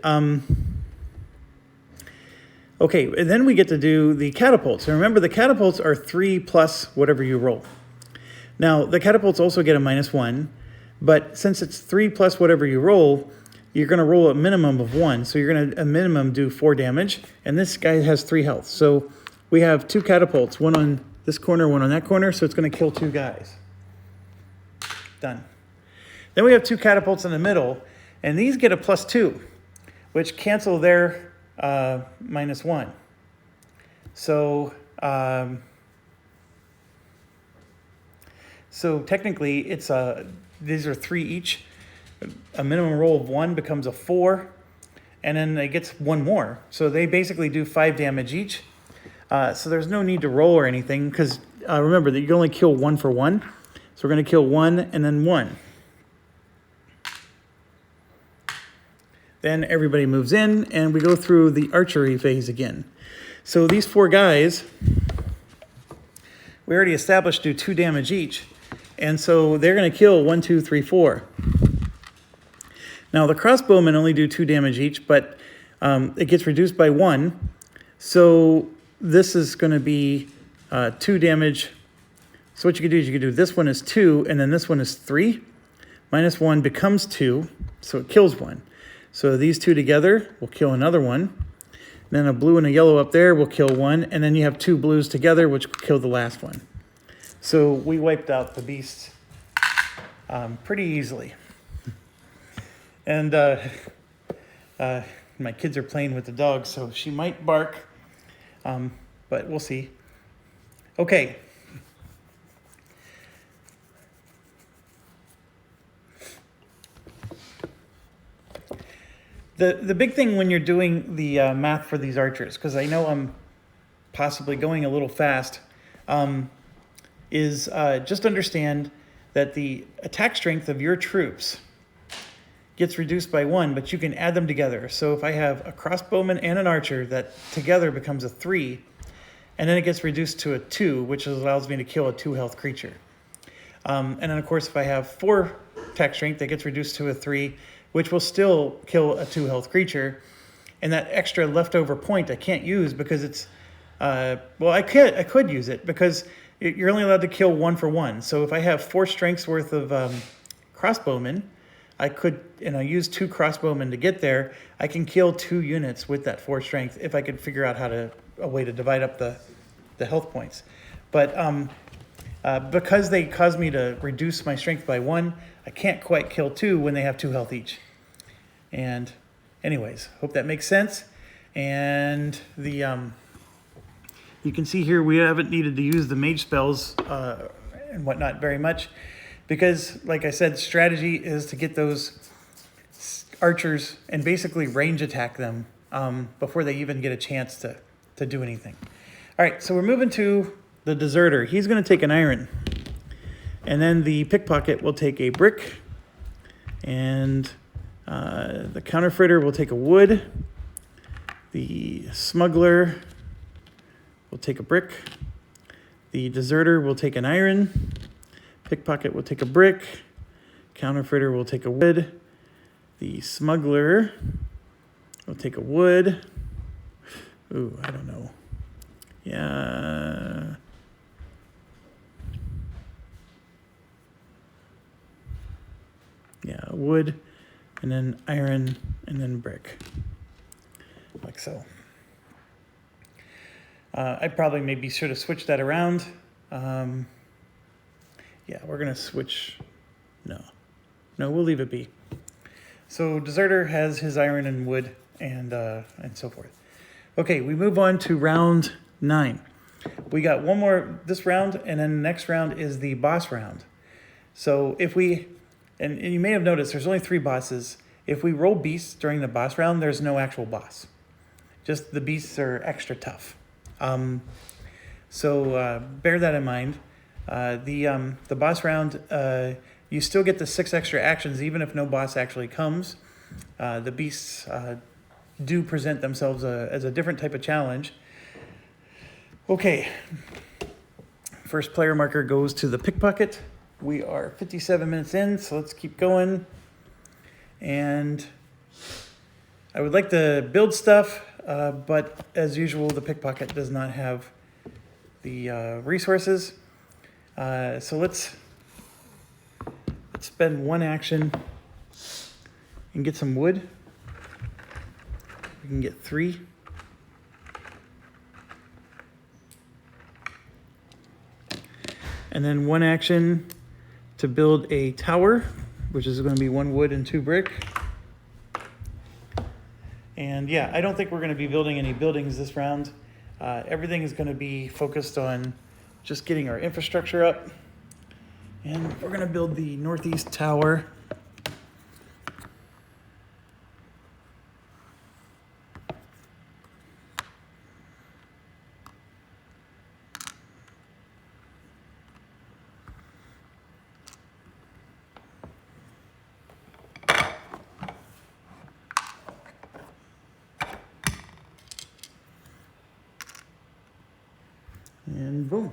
Okay, and then we get to do the catapults. And remember, the catapults are 3 plus whatever you roll. Now, the catapults also get a -1, but since it's 3 plus whatever you roll, you're going to roll a minimum of 1. So you're going to, a minimum, do 4 damage, and this guy has 3 health. So we have 2 catapults, 1 on this corner, 1 on that corner, so it's going to kill 2 guys. Done. Then we have 2 catapults in the middle, and these get a +2, which cancel their -1. So... So technically, it's these are 3 each. A minimum roll of 1 becomes a 4, and then it gets 1 more. So they basically do 5 damage each. So there's no need to roll or anything, because remember that you can only kill 1 for 1. So we're going to kill 1 and then 1. Then everybody moves in, and we go through the archery phase again. So these 4 guys, we already established, do 2 damage each. And so they're going to kill 1, 2, 3, 4. Now the crossbowmen only do 2 damage each, but it gets reduced by 1. So this is going to be 2 damage. So what you could do is you could do this one is 2, and then this one is 3. -1 becomes 2, so it kills 1. So these 2 together will kill another one. Then a blue and a yellow up there will kill 1, and then you have 2 blues together, which will kill the last one. So we wiped out the beasts pretty easily. And my kids are playing with the dog, so she might bark, but we'll see. Okay. The big thing when you're doing the math for these archers, because I know I'm possibly going a little fast, is just understand that the attack strength of your troops gets reduced by 1, but you can add them together. So if I have a crossbowman and an archer, that together becomes a 3, and then it gets reduced to a 2, which allows me to kill a 2 health creature. And then of course, if I have 4 attack strength, that gets reduced to a 3, which will still kill a 2 health creature. And that extra leftover point I can't use because it's, well, I could use it because you're only allowed to kill 1 for 1. So if I have 4 strengths worth of crossbowmen, I could, and I use 2 crossbowmen to get there, I can kill 2 units with that 4 strength if I could figure out a way to divide up the health points. But because they cause me to reduce my strength by 1, I can't quite kill 2 when they have 2 health each. And anyways, hope that makes sense. And the you can see here we haven't needed to use the mage spells and whatnot very much, because like I said, strategy is to get those archers and basically range attack them before they even get a chance to do anything. All right, so we're moving to the deserter. He's going to take an iron, and then the pickpocket will take a brick, and the counterfeiter will take a wood. The smuggler will take a brick. The deserter will take an iron. Pickpocket will take a brick. Counterfeiter will take a wood. The smuggler will take a wood. Ooh, I don't know. Yeah. Yeah, wood, and then iron, and then brick. Like so. I'd probably maybe sort of switch that around. Yeah, we're gonna switch. No, we'll leave it be. So deserter has his iron and wood and so forth. Okay, we move on to round 9. We got one more this round, and then the next round is the boss round. So if we, and you may have noticed, there's only 3 bosses. If we roll beasts during the boss round, there's no actual boss. Just the beasts are extra tough. So bear that in mind. The boss round, you still get the 6 extra actions even if no boss actually comes. The beasts do present themselves as a different type of challenge. Okay, first player marker goes to the pickpocket. We are 57 minutes in, so let's keep going. And I would like to build stuff, but as usual, the pickpocket does not have the resources. So let's spend 1 action and get some wood. We can get 3. And then 1 action to build a tower, which is going to be 1 wood and 2 brick. And yeah, I don't think we're going to be building any buildings this round. Everything is going to be focused on just getting our infrastructure up. And we're going to build the northeast tower. And boom.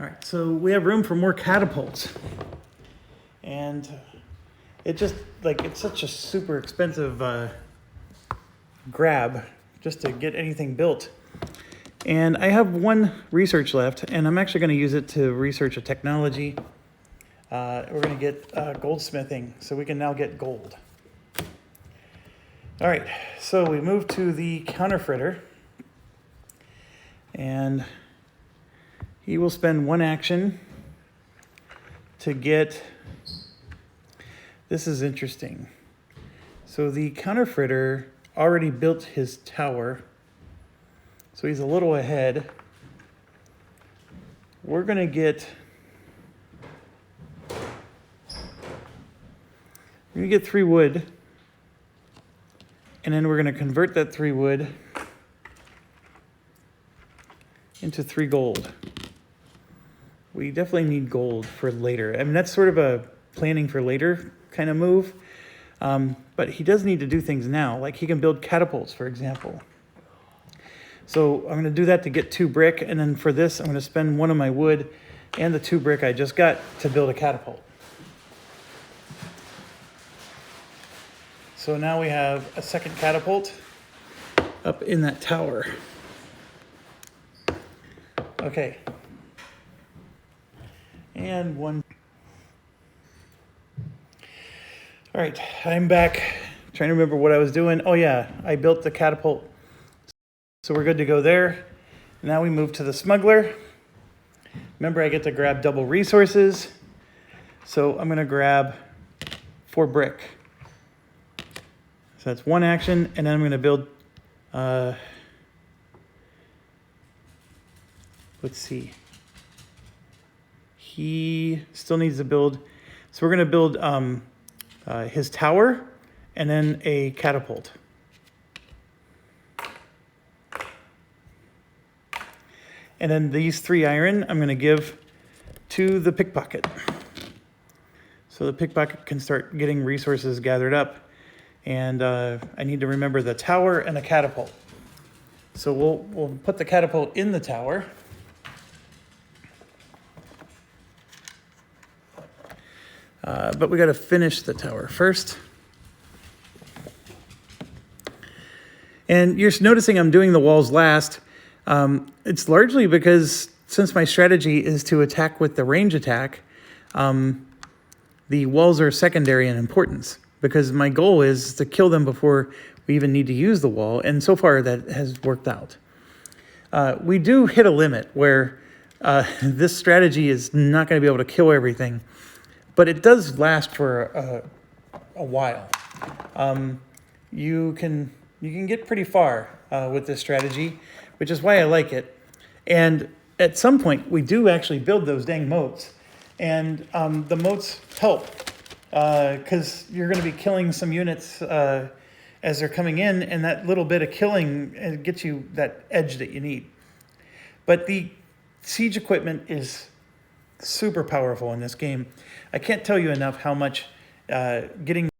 All right, so we have room for more catapults. And it just, it's such a super expensive grab just to get anything built. And I have 1 research left, and I'm actually going to use it to research a technology. We're going to get goldsmithing, so we can now get gold. All right, so we move to the Counterfritter. And he will spend 1 action to get, this is interesting. So the Counterfritter already built his tower, so he's a little ahead. We're going to get 3 wood, and then we're going to convert that 3 wood into 3 gold. We definitely need gold for later. I mean, that's sort of a planning for later kind of move. But he does need to do things now. Like he can build catapults, for example. So I'm going to do that to get 2 brick. And then for this, I'm going to spend 1 of my wood and the 2 brick I just got to build a catapult. So now we have a second catapult up in that tower. Okay. And 1. All right, I'm back. Trying to remember what I was doing. Oh yeah, I built the catapult. So we're good to go there. Now we move to the smuggler. Remember, I get to grab double resources. So I'm gonna grab 4 brick. So that's 1 action, and then I'm gonna build, let's see. He still needs to build, so we're gonna build his tower and then a catapult. And then these 3 iron I'm gonna give to the pickpocket. So the pickpocket can start getting resources gathered up. And I need to remember the tower and a catapult. So we'll put the catapult in the tower. But we got to finish the tower first. And you're noticing I'm doing the walls last. It's largely because since my strategy is to attack with the range attack, the walls are secondary in importance because my goal is to kill them before we even need to use the wall. And so far that has worked out. We do hit a limit where this strategy is not going to be able to kill everything. But it does last for a while. You can get pretty far with this strategy, which is why I like it. And at some point, we do actually build those dang moats. And the moats help because you're going to be killing some units as they're coming in, and that little bit of killing gets you that edge that you need. But the siege equipment is super powerful in this game. I can't tell you enough how much getting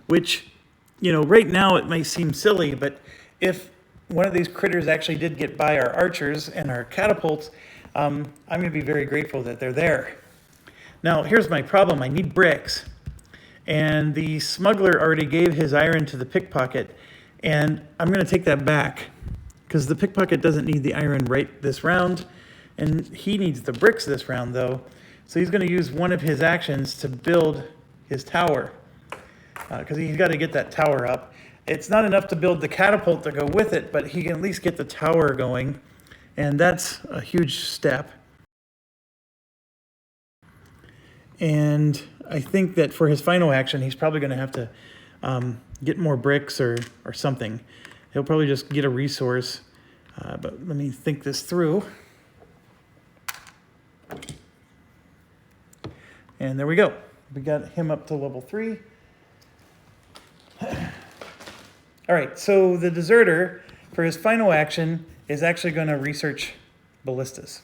which, you know, right now it may seem silly, but if one of these critters actually did get by our archers and our catapults, I'm going to be very grateful that they're there. Now, here's my problem. I need bricks. And the smuggler already gave his iron to the pickpocket. And I'm going to take that back because the pickpocket doesn't need the iron right this round. And he needs the bricks this round, though. So he's going to use one of his actions to build his tower. Because he's got to get that tower up. It's not enough to build the catapult to go with it, but he can at least get the tower going. And that's a huge step. And I think that for his final action, he's probably going to have to get more bricks or something. He'll probably just get a resource. But let me think this through. And there we go. We got him up to level 3. All right, so the deserter, for his final action, is actually going to research ballistas.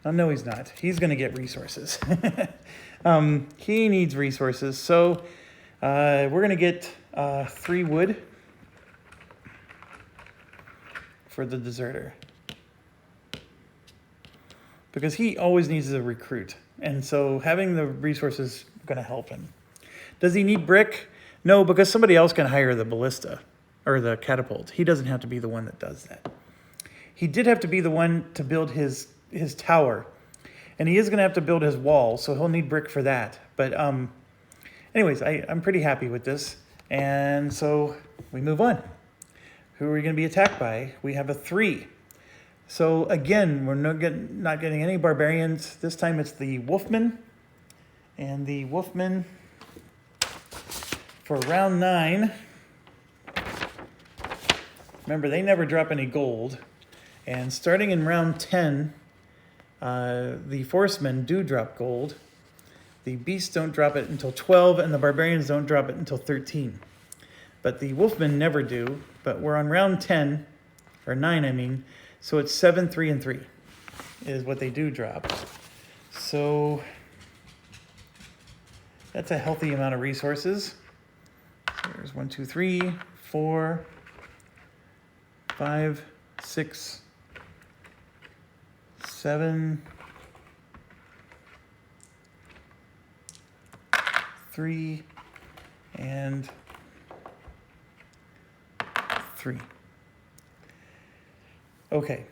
Oh, no, he's not. He's going to get resources. He needs resources, so we're going to get 3 wood for the deserter. Because he always needs a recruit, and so having the resources is going to help him. Does he need brick? No, because somebody else can hire the ballista or the catapult. He doesn't have to be the one that does that. He did have to be the one to build his tower. And he is going to have to build his wall, so he'll need brick for that. But anyways, I'm pretty happy with this. And so we move on. Who are we going to be attacked by? We have a 3. So again, we're not getting any barbarians. This time it's the wolfman. And the wolfman for round 9. Remember, they never drop any gold. And starting in round 10, the Forestmen do drop gold. The beasts don't drop it until 12, and the barbarians don't drop it until 13. But the wolfmen never do. But we're on round 10, or 9, I mean. So it's 7, 3, and 3 is what they do drop. So That's a healthy amount of resources. So there's 1, 2, 3, 4, 5, 6, 7, 3, and 3. Okay,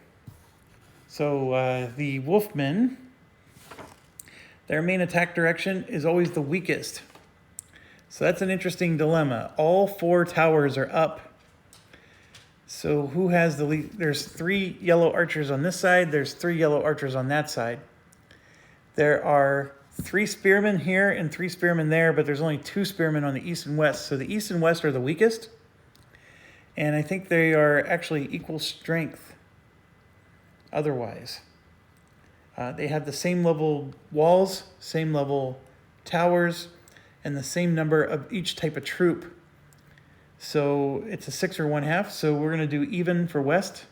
so the Wolfmen, their main attack direction is always the weakest. So that's an interesting dilemma. All 4 towers are up. So who has the lead? There's 3 yellow archers on this side. There's 3 yellow archers on that side. There are 3 spearmen here and 3 spearmen there, but there's only 2 spearmen on the east and west. So the east and west are the weakest. And I think they are actually equal strength otherwise. They have the same level walls, same level towers, and the same number of each type of troop. So it's a 6 or 1/2. So we're going to do even for west.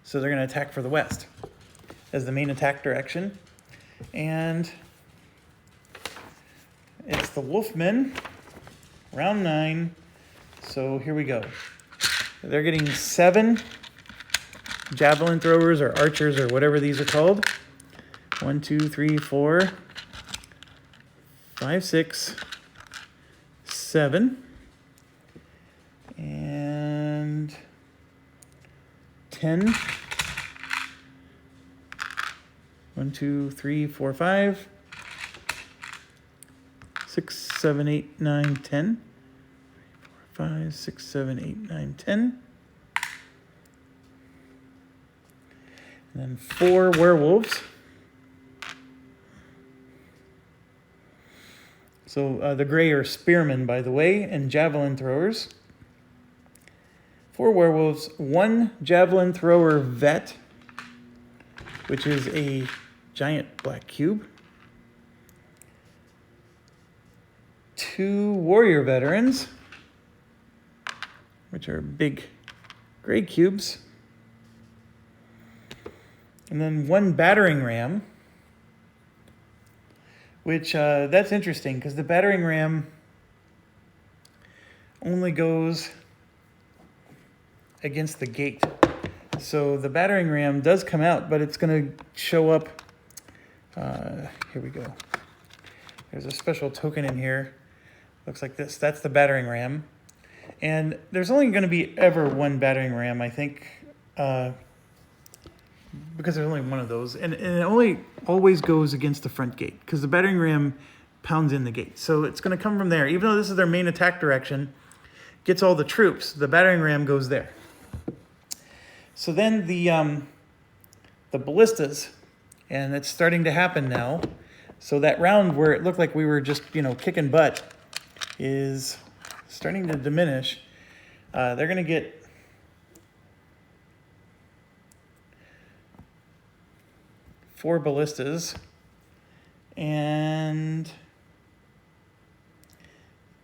So they're going to attack for the west as the main attack direction. And it's the Wolfmen, round 9. So here we go. They're getting 7 javelin throwers or archers or whatever these are called. 1, 2, 3, 4, 5, 6, 7, and 10. 1, 2, 3, 4, 5, 6, 7, 8, 9, 10. 5, 6, 7, 8, 9, 10. And then 4 werewolves. So the gray are spearmen, by the way, and javelin throwers. 4 werewolves, 1 javelin thrower vet, which is a giant black cube. 2 warrior veterans, which are big gray cubes. And then 1 battering ram, which that's interesting because the battering ram only goes against the gate. So the battering ram does come out, but it's going to show up. Here we go. There's a special token in here. Looks like this. That's the battering ram. And there's only going to be ever 1 battering ram, I think, because there's only 1 of those. And it only always goes against the front gate because the battering ram pounds in the gate. So it's going to come from there. Even though this is their main attack direction, gets all the troops, the battering ram goes there. So then the ballistas, and it's starting to happen now. So that round where it looked like we were just, kicking butt is starting to diminish. They're going to get 4 ballistas, and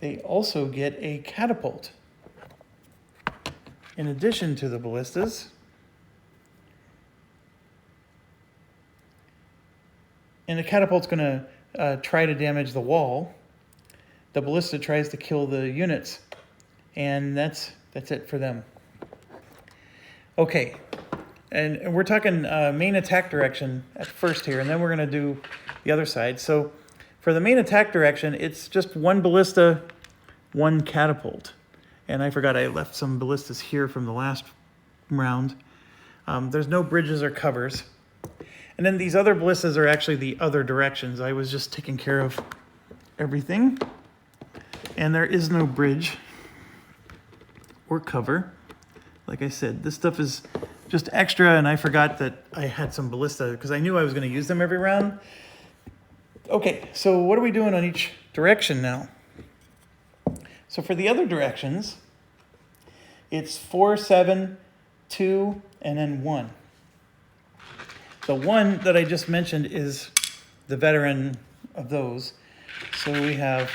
they also get a catapult in addition to the ballistas. And the catapult's going to try to damage the wall. The ballista tries to kill the units, and that's it for them. Okay, and we're talking main attack direction at first here, and then we're going to do the other side. So for the main attack direction, it's just 1 ballista, 1 catapult. And I forgot I left some ballistas here from the last round. There's no bridges or covers. And then these other ballistas are actually the other directions. I was just taking care of everything. And there is no bridge or cover. Like I said, this stuff is just extra, and I forgot that I had some ballista because I knew I was going to use them every round. Okay, so what are we doing on each direction now? So for the other directions, it's 4, 7, 2, and then 1. The 1 that I just mentioned is the veteran of those. So we have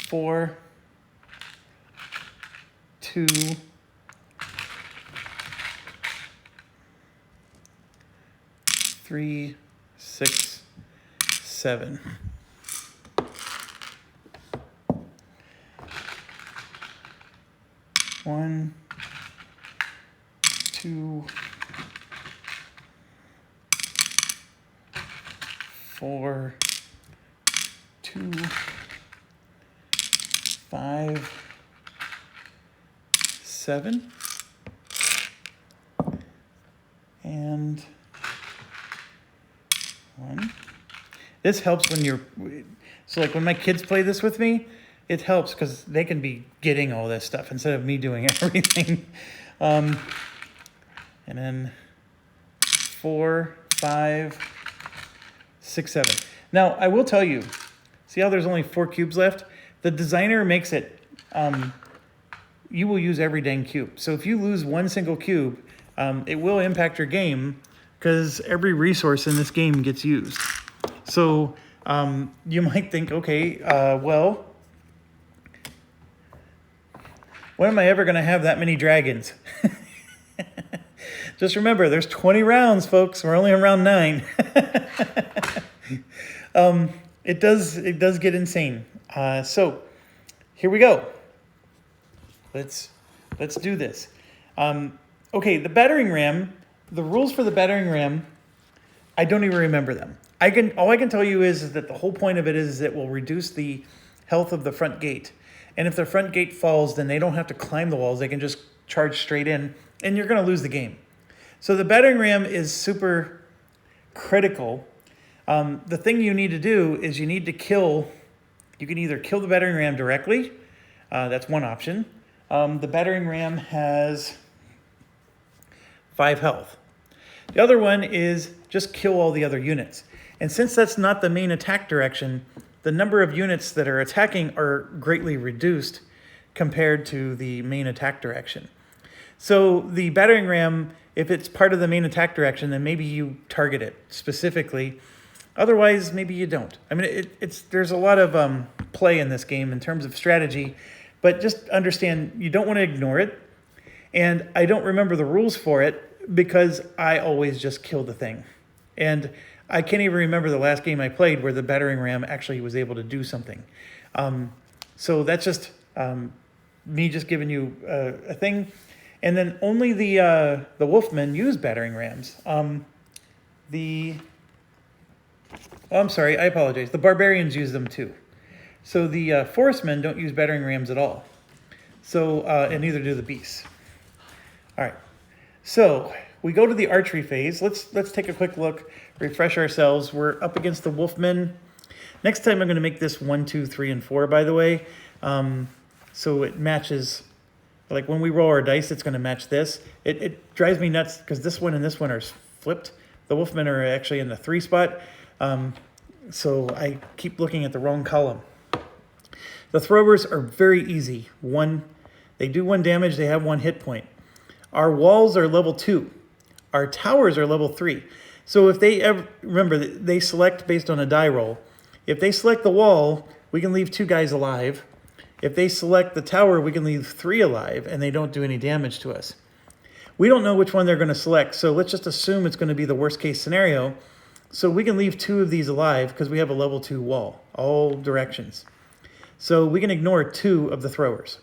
4, 2, 3, 6, 7. 1, 2, 4, 2, 5, 7, and 1. This helps when you're, so like when my kids play this with me, it helps because they can be getting all this stuff instead of me doing everything. And then 4, 5, 6, 7. Now, I will tell you, see how there's only 4 cubes left? The designer makes it, you will use every dang cube. So if you lose one single cube, it will impact your game because every resource in this game gets used. So you might think, okay, well, when am I ever going to have that many dragons? Just remember, there's 20 rounds, folks. We're only on round 9. It does get insane. So here we go. Let's do this. Okay, the Battering Ram, the rules for the Battering Ram, I don't even remember them. All I can tell you is that the whole point of it is it will reduce the health of the front gate. And if the front gate falls, then they don't have to climb the walls. They can just charge straight in, and you're going to lose the game. So the Battering Ram is super critical. The thing you need to do is you need to kill, you can either kill the Battering Ram directly. That's one option. The Battering Ram has 5 health. The other one is just kill all the other units. And since that's not the main attack direction, the number of units that are attacking are greatly reduced compared to the main attack direction. So the Battering Ram, if it's part of the main attack direction, then maybe you target it specifically. Otherwise, maybe you don't. I mean, there's a lot of play in this game in terms of strategy, but just understand you don't want to ignore it. And I don't remember the rules for it because I always just kill the thing. And I can't even remember the last game I played where the Battering Ram actually was able to do something. So that's just me just giving you a thing. And then only the Wolfmen use Battering Rams. I'm sorry, I apologize. The Barbarians use them too. So the Forestmen don't use Battering Rams at all. So, and neither do the Beasts. All right, so we go to the Archery Phase. Let's take a quick look, refresh ourselves. We're up against the Wolfmen. Next time I'm going to make this 1, 2, 3, and 4, by the way. So it matches, like when we roll our dice, it's going to match this. It drives me nuts because this one and this one are flipped. The Wolfmen are actually in the 3 spot. So I keep looking at the wrong column. The throwers are very easy. They do 1 damage, they have 1 hit point. Our walls are level 2. Our towers are level 3. So if they ever, remember, they select based on a die roll. If they select the wall, we can leave 2 guys alive. If they select the tower, we can leave 3 alive, and they don't do any damage to us. We don't know which one they're going to select, so let's just assume it's going to be the worst case scenario. So we can leave 2 of these alive because we have a level 2 wall, all directions. So we can ignore 2 of the throwers.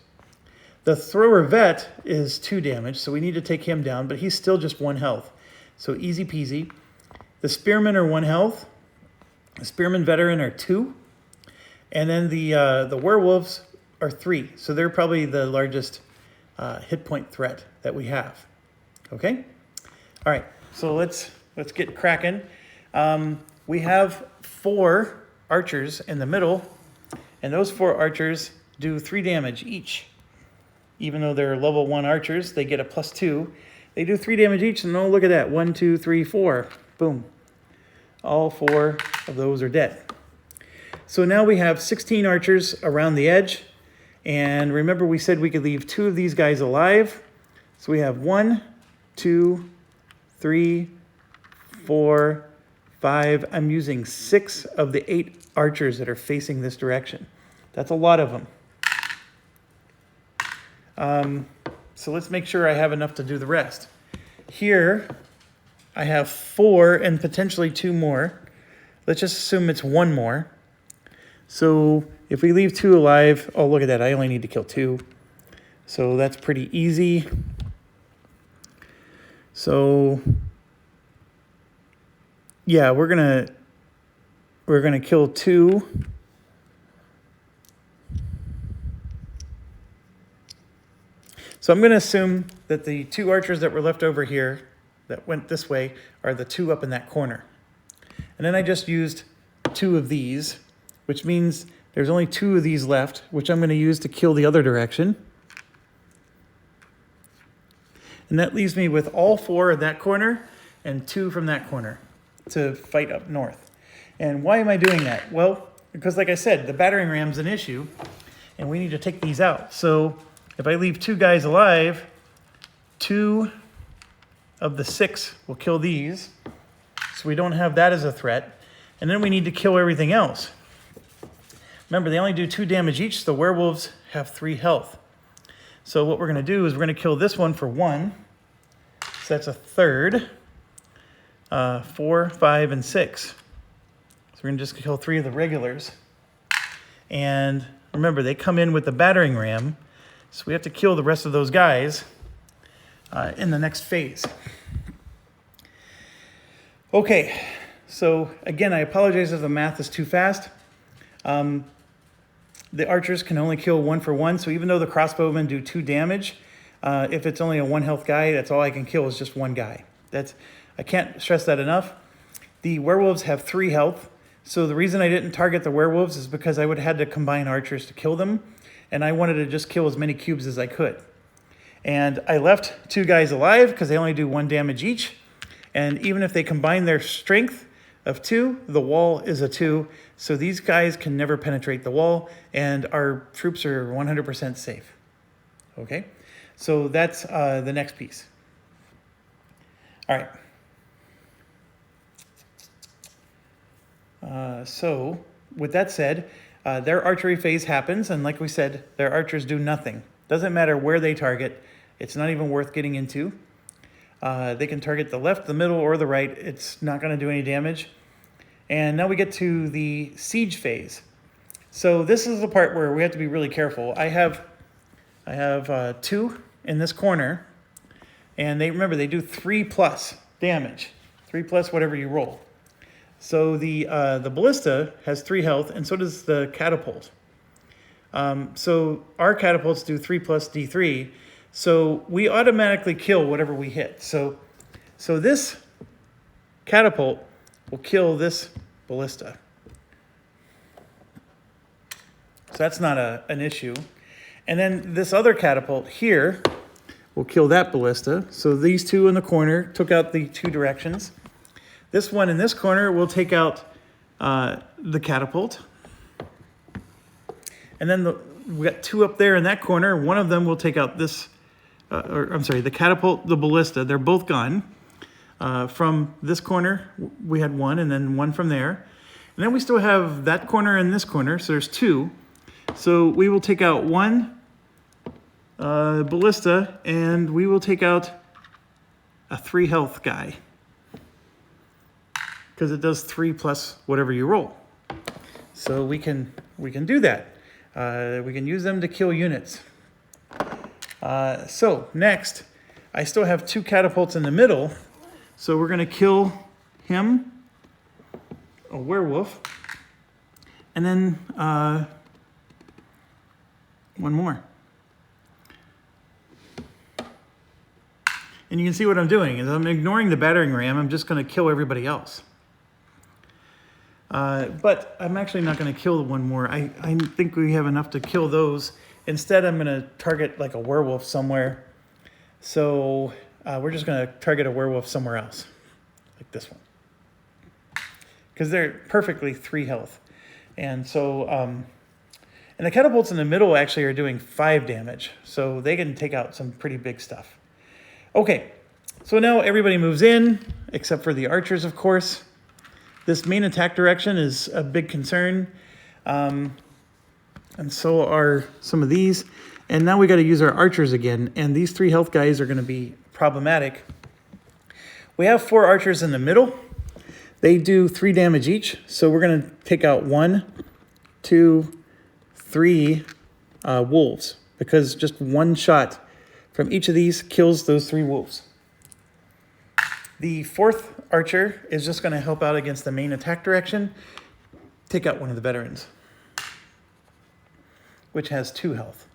The thrower vet is 2 damage, so we need to take him down, but he's still just 1 health. So easy peasy. The spearmen are 1 health. The spearmen veteran are 2. And then the werewolves are 3. So they're probably the largest hit point threat that we have. Okay? All right, so let's get cracking. We have 4 archers in the middle, and those 4 archers do 3 damage each. Even though they're level 1 archers, they get a +2. They do 3 damage each, and oh, look at that. 1, 2, 3, 4. Boom. All 4 of those are dead. So now we have 16 archers around the edge. And remember we said we could leave 2 of these guys alive. So we have 1, 2, 3, 4, 5. I'm using 6 of the 8 archers that are facing this direction. That's a lot of them. So let's make sure I have enough to do the rest. Here, I have 4 and potentially 2 more. Let's just assume it's 1 more. So if we leave 2 alive, oh, look at that. I only need to kill 2. So that's pretty easy. So yeah, we're gonna kill 2. So I'm gonna assume that the 2 archers that were left over here that went this way are the 2 up in that corner. And then I just used 2 of these, which means there's only 2 of these left, which I'm going to use to kill the other direction. And that leaves me with all 4 of that corner and 2 from that corner to fight up north. And why am I doing that? Well, because like I said, the battering ram's an issue, and we need to take these out. So if I leave 2 guys alive, 2 of the 6 will kill these. So we don't have that as a threat. And then we need to kill everything else. Remember, they only do 2 damage each. The werewolves have 3 health. So what we're going to do is we're going to kill this one for 1. So that's a third. 4, 5, and 6. So we're going to just kill 3 of the regulars. And remember, they come in with the battering ram. So we have to kill the rest of those guys in the next phase. Okay, so again, I apologize if the math is too fast. The archers can only kill 1 for 1, so even though the crossbowmen do 2 damage, if it's only a 1 health guy, that's all I can kill is just 1 guy. I can't stress that enough. The werewolves have 3 health, so the reason I didn't target the werewolves is because I would have had to combine archers to kill them, and I wanted to just kill as many cubes as I could. And I left 2 guys alive because they only do 1 damage each, and even if they combine their strength of 2, the wall is a 2, so these guys can never penetrate the wall, and our troops are 100% safe. Okay, so that's the next piece. All right. So with that said, their archery phase happens, and like we said, their archers do nothing. Doesn't matter where they target. It's not even worth getting into. They can target the left, the middle, or the right. It's not going to do any damage. And now we get to the siege phase. So this is the part where we have to be really careful. I have 2 in this corner, and remember they do 3+ damage, 3+ whatever you roll. So the ballista has 3 health, and so does the catapult. So our catapults do 3+ D3. So we automatically kill whatever we hit. So this catapult will kill this ballista. So that's not an issue. And then this other catapult here will kill that ballista. So these 2 in the corner took out the 2 directions. This one in this corner will take out the catapult. And then we got 2 up there in that corner. One of them will take out this, the catapult, the ballista. They're both gone. From this corner, we had 1, and then 1 from there. And then we still have that corner and this corner, so there's 2. So we will take out 1 ballista, and we will take out a 3 health guy, because it does 3+ whatever you roll. So we can do that. We can use them to kill units. So next, I still have 2 catapults in the middle. So we're going to kill him, a werewolf, and then 1 more. And you can see what I'm doing is I'm ignoring the battering ram. I'm just going to kill everybody else. But I'm actually not going to kill 1 more. I think we have enough to kill those. Instead, I'm going to target like a werewolf somewhere. So we're just going to target a werewolf somewhere else, like this one, because they're perfectly 3 health. And so, and the catapults in the middle actually are doing 5 damage, so they can take out some pretty big stuff. Okay, so now everybody moves in, except for the archers, of course. This main attack direction is a big concern, and so are some of these. And now we got to use our archers again, and these 3 health guys are going to be problematic. We have 4 archers in the middle. They do 3 damage each, so we're going to take out 1, 2, 3 wolves. because just one shot from each of these kills those 3 wolves. The 4th archer is just going to help out against the main attack direction, take out one of the veterans, which has 2 health.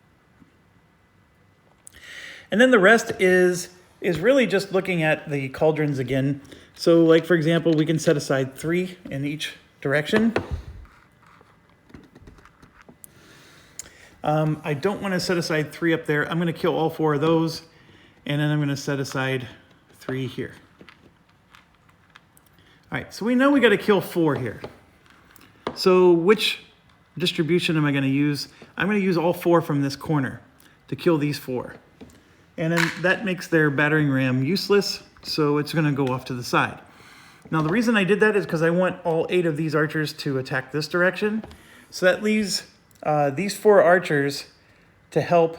And then the rest is really just looking at the cauldrons again. So like, for example, we can set aside 3 in each direction. I don't want to set aside 3 up there. I'm going to kill all 4 of those, and then I'm going to set aside 3 here. All right, so we know we got to kill 4 here. So which distribution am I going to use? I'm going to use all 4 from this corner to kill these 4. And then that makes their battering ram useless, so it's going to go off to the side. Now the reason I did that is because I want all 8 of these archers to attack this direction. So that leaves these 4 archers to help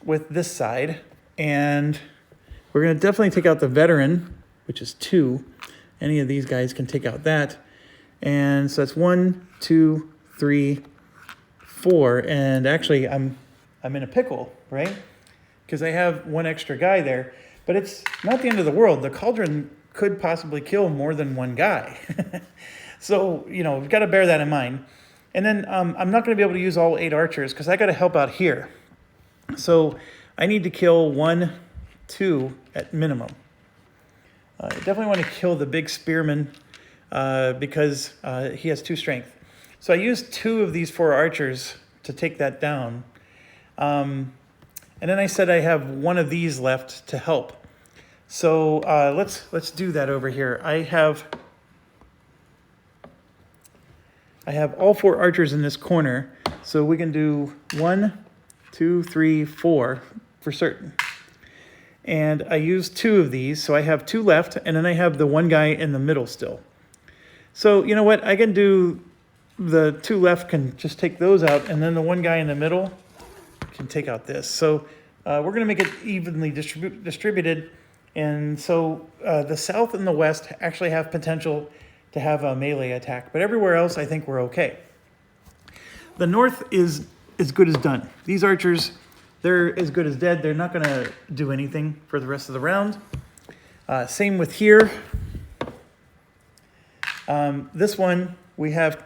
with this side. And we're going to definitely take out the veteran, which is 2. Any of these guys can take out that. And so that's 1, 2, 3, 4. And actually, I'm in a pickle, right? Because I have 1 extra guy there. But it's not the end of the world. The cauldron could possibly kill more than 1 guy. So, you know, we've got to bear that in mind. And then I'm not going to be able to use all 8 archers because I got to help out here. So I need to kill 1, 2 at minimum. I definitely want to kill the big spearman because he has 2 strength. So I used 2 of these 4 archers to take that down. And then I said I have 1 of these left to help. So let's do that over here. I have all 4 archers in this corner, so we can do 1, 2, 3, 4 for certain. And I used 2 of these, so I have 2 left, and then I have the 1 guy in the middle still. So you know what? I can do the 2 left can just take those out, and then the 1 guy in the middle can take out this. So we're going to make it evenly distributed. And so the south and the west actually have potential to have a melee attack, but everywhere else I think we're okay. The north is as good as done. These archers, they're as good as dead. They're not going to do anything for the rest of the round. Same with here. This one, we have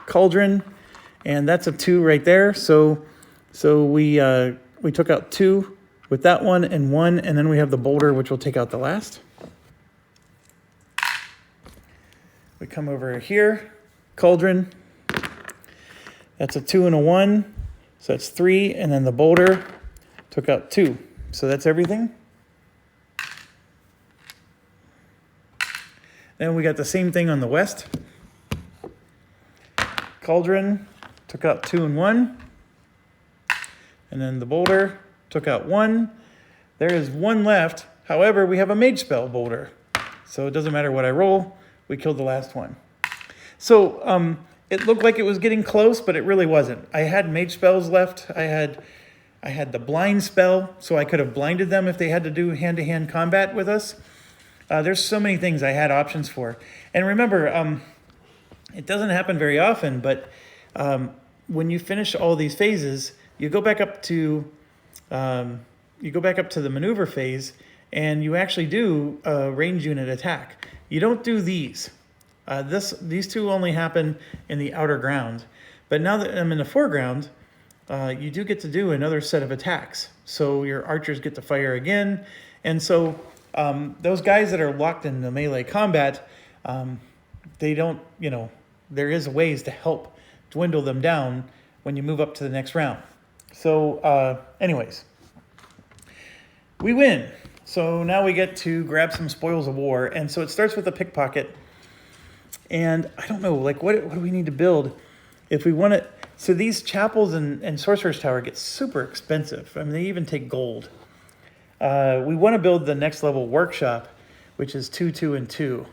cauldron, and that's a 2 right there. So we took out 2 with that one and 1, and then we have the boulder, which will take out the last. We come over here, cauldron. That's a 2 and a 1, so that's 3, and then the boulder took out 2. So that's everything. Then we got the same thing on the west. Cauldron took out 2 and 1, and then the boulder took out 1. There is 1 left. However, we have a mage spell boulder, so it doesn't matter what I roll. We killed the last one. So it looked like it was getting close, but it really wasn't. I had mage spells left. I had the blind spell, so I could have blinded them if they had to do hand-to-hand combat with us. There's so many things I had options for. And remember, it doesn't happen very often, but when you finish all these phases, you go back up to the maneuver phase, and you actually do a range unit attack. You don't do these. These 2 only happen in the outer ground. But now that I'm in the foreground, you do get to do another set of attacks. So your archers get to fire again. And so those guys that are locked in the melee combat, they don't, you know, there is ways to help dwindle them down when you move up to the next round. So anyways, we win. So now we get to grab some spoils of war. And so it starts with a pickpocket. And I don't know, like, what do we need to build if we want to? So these chapels and Sorcerer's Tower get super expensive. I mean, they even take gold. We want to build the next level workshop, which is 2, 2, and 2.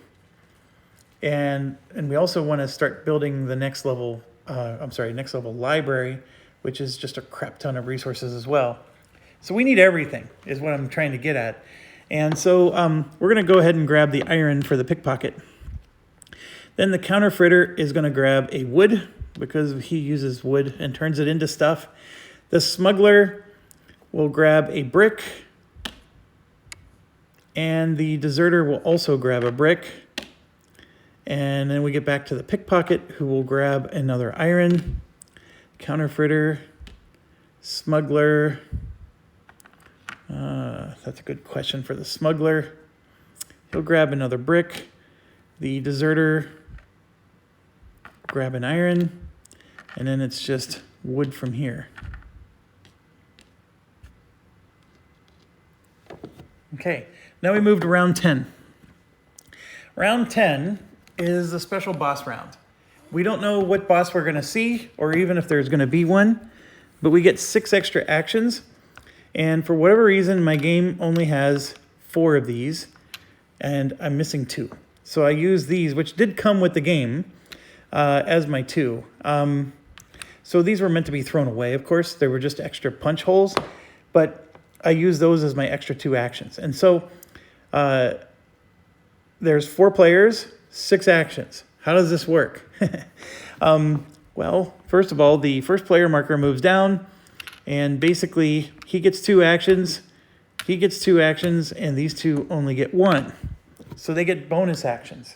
And we also want to start building the next level, next level library, which is just a crap ton of resources as well. So we need everything, is what I'm trying to get at. And so we're going to go ahead and grab the iron for the pickpocket. Then the Counterfritter is going to grab a wood because he uses wood and turns it into stuff. The Smuggler will grab a brick, and the Deserter will also grab a brick. And then we get back to the Pickpocket, who will grab another iron. Counterfritter, Smuggler. That's a good question for the Smuggler. He'll grab another brick. The Deserter grab an iron, and then it's just wood from here. Okay, now we move to round 10. Round 10 is the special boss round. We don't know what boss we're going to see, or even if there's going to be one, but we get 6 extra actions. And for whatever reason, my game only has 4 of these, and I'm missing 2. So I use these, which did come with the game, as my 2. So these were meant to be thrown away, of course. They were just extra punch holes, but I use those as my extra 2 actions. And so there's 4 players, 6 actions. How does this work? Well, first of all, the first player marker moves down, and basically he gets 2 actions, he gets 2 actions, and these 2 only get 1. So they get bonus actions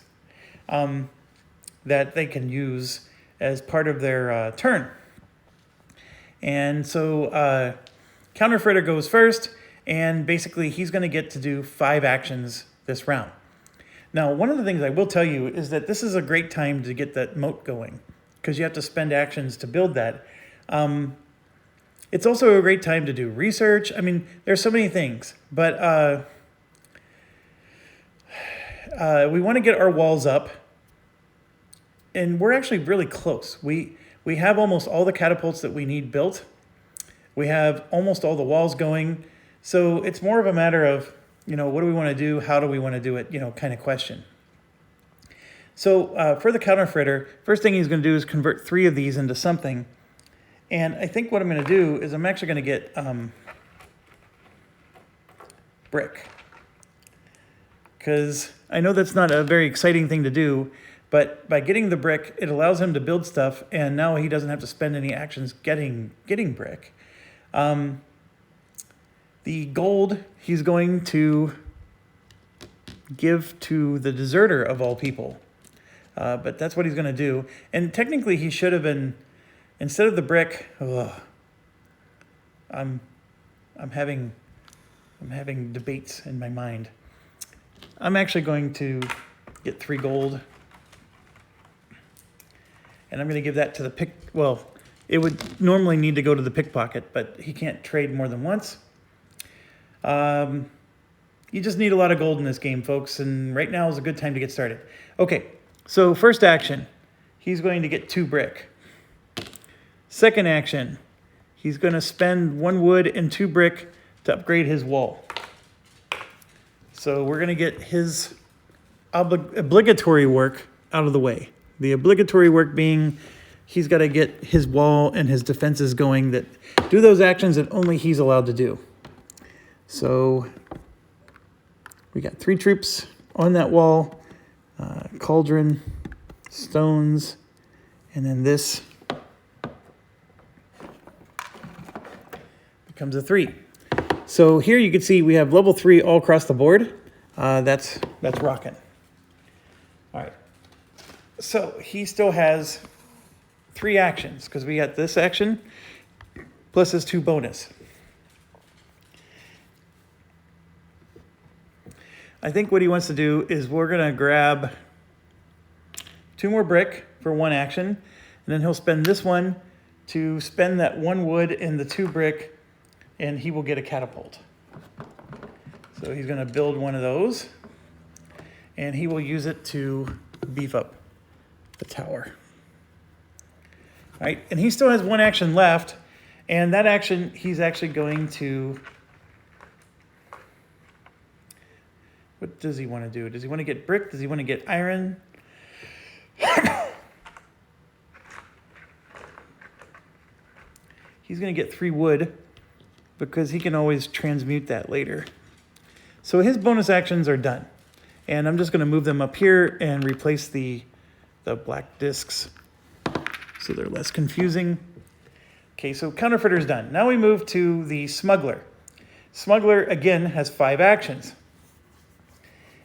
that they can use as part of their turn. And so Counterfeiter goes first, and basically he's going to get to do 5 actions this round. Now, one of the things I will tell you is that this is a great time to get that moat going, because you have to spend actions to build that. It's also a great time to do research. I mean, there's so many things, but we want to get our walls up, and we're actually really close. We have almost all the catapults that we need built. We have almost all the walls going. So it's more of a matter of, what do we want to do? How do we want to do it? Kind of question. So for the Counterfritter, first thing he's going to do is convert 3 of these into something. And I think what I'm going to do is I'm actually going to get brick. Because I know that's not a very exciting thing to do, but by getting the brick, it allows him to build stuff, and now he doesn't have to spend any actions getting brick. The gold he's going to give to the Deserter of all people. But that's what he's going to do. And technically he should have been, instead of the brick, I'm having debates in my mind. I'm actually going to get 3 gold. And I'm going to give that to the it would normally need to go to the Pickpocket, but he can't trade more than once. You just need a lot of gold in this game, folks, and right now is a good time to get started. Okay, so first action, he's going to get 2 brick. Second action, he's going to spend 1 wood and 2 brick to upgrade his wall. So we're going to get his obligatory work out of the way. The obligatory work being he's got to get his wall and his defenses going that do those actions that only he's allowed to do. So we got 3 troops on that wall, cauldron, stones, and then this becomes a 3. So here you can see we have level 3 all across the board. That's rocking. All right. So he still has 3 actions because we got this action plus his 2 bonus. I think what he wants to do is we're going to grab 2 more brick for 1 action, and then he'll spend this one to spend that 1 wood and the 2 brick, and he will get a catapult. So he's going to build one of those, and he will use it to beef up the tower. All right, and he still has 1 action left, and that action he's actually going to... What does he want to do? Does he want to get brick? Does he want to get iron? He's going to get 3 wood because he can always transmute that later. So his bonus actions are done. And I'm just going to move them up here and replace the black discs. so they're less confusing. Okay, so Counterfeiter's done. Now we move to the Smuggler. Smuggler, again, has 5 actions.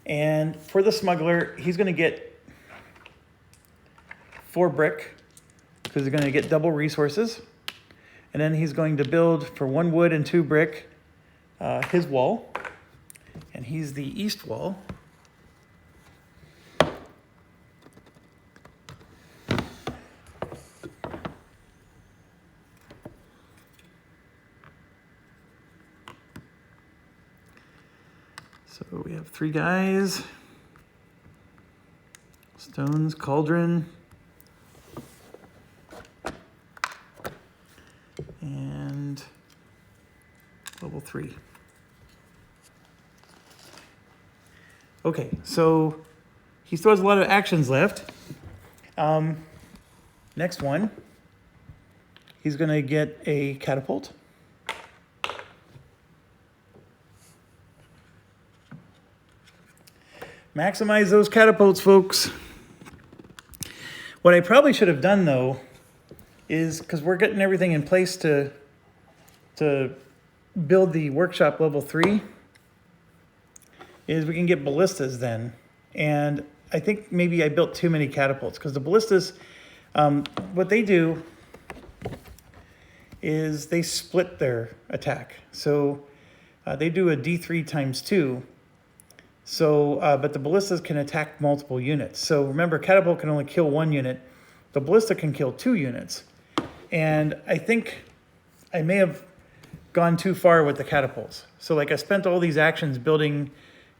And for the Smuggler, he's going to get 4 brick, because he's going to get double resources. And then he's going to build for 1 wood and 2 brick his wall. And he's the east wall. So we have 3 guys. Stones, cauldron. And level 3. Okay, so he still has a lot of actions left. Next one, he's going to get a catapult. Maximize those catapults, folks. What I probably should have done, though, is because we're getting everything in place to build the workshop level 3, is we can get ballistas then. And I think maybe I built too many catapults, because the ballistas, what they do is they split their attack. So they do a D3 times 2. So, but the ballistas can attack multiple units. So remember, catapult can only kill 1 unit. The ballista can kill 2 units. And I think I may have gone too far with the catapults. So like I spent all these actions building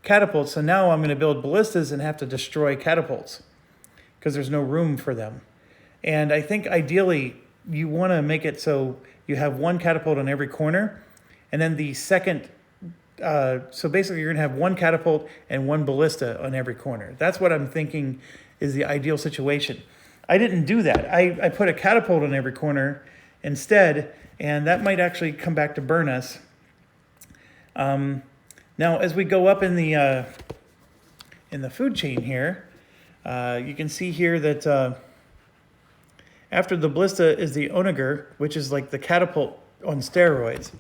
catapults, so now I'm going to build ballistas and have to destroy catapults because there's no room for them. And I think ideally you want to make it so you have 1 catapult on every corner, and then the second, so basically you're going to have 1 catapult and 1 ballista on every corner. That's what I'm thinking is the ideal situation. I didn't do that. I put a catapult on every corner instead, and that might actually come back to burn us. Now, as we go up in the food chain here, you can see here that after the ballista is the onager, which is like the catapult on steroids.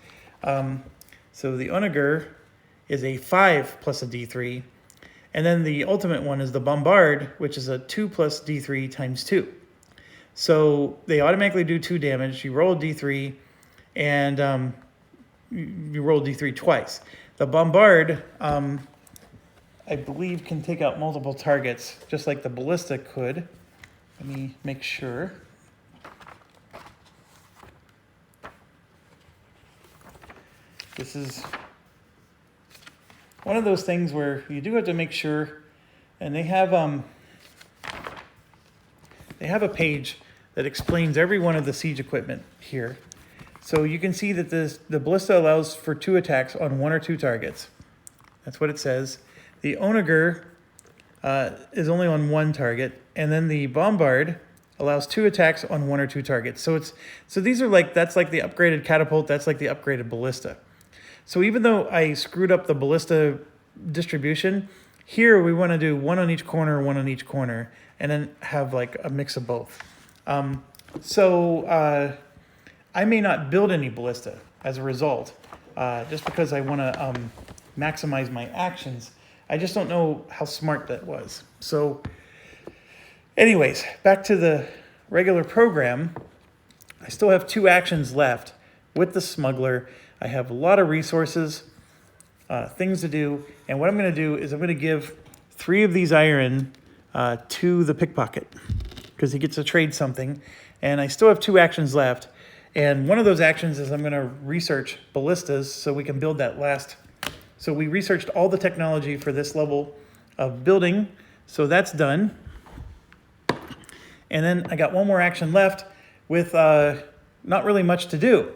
So the onager is a 5 plus a D3. And then the ultimate one is the bombard, which is a 2 plus D3 times 2. So they automatically do 2 damage. You roll a D3, and you roll D3 twice. The bombard, I believe, can take out multiple targets, just like the ballista could. Let me make sure. This is one of those things where you do have to make sure, and they have a page that explains every one of the siege equipment here. So you can see that the ballista allows for 2 attacks on 1 or 2 targets. That's what it says. The onager is only on 1 target, and then the bombard allows 2 attacks on 1 or 2 targets. So these are like, that's like the upgraded catapult, that's like the upgraded ballista. So even though I screwed up the ballista distribution, here we want to do 1 on each corner, 1 on each corner, and then have like a mix of both. I may not build any ballista as a result, just because I want to maximize my actions. I just don't know how smart that was. So anyways, back to the regular program. I still have 2 actions left with the Smuggler. I have a lot of resources, things to do. And what I'm going to do is I'm going to give 3 of these iron to the pickpocket because he gets to trade something. And I still have 2 actions left. And one of those actions is I'm going to research ballistas so we can build that last. So we researched all the technology for this level of building. So that's done. And then I got 1 more action left with not really much to do.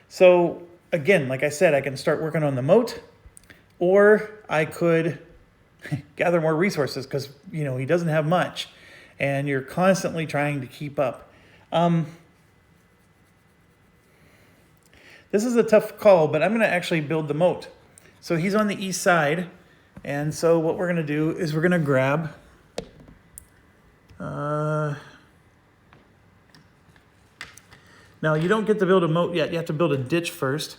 So again, like I said, I can start working on the moat, or I could gather more resources because, you know, he doesn't have much and you're constantly trying to keep up. This is a tough call, but I'm going to actually build the moat. So he's on the east side. And so what we're going to do is we're going to grab Now, you don't get to build a moat yet. You have to build a ditch first.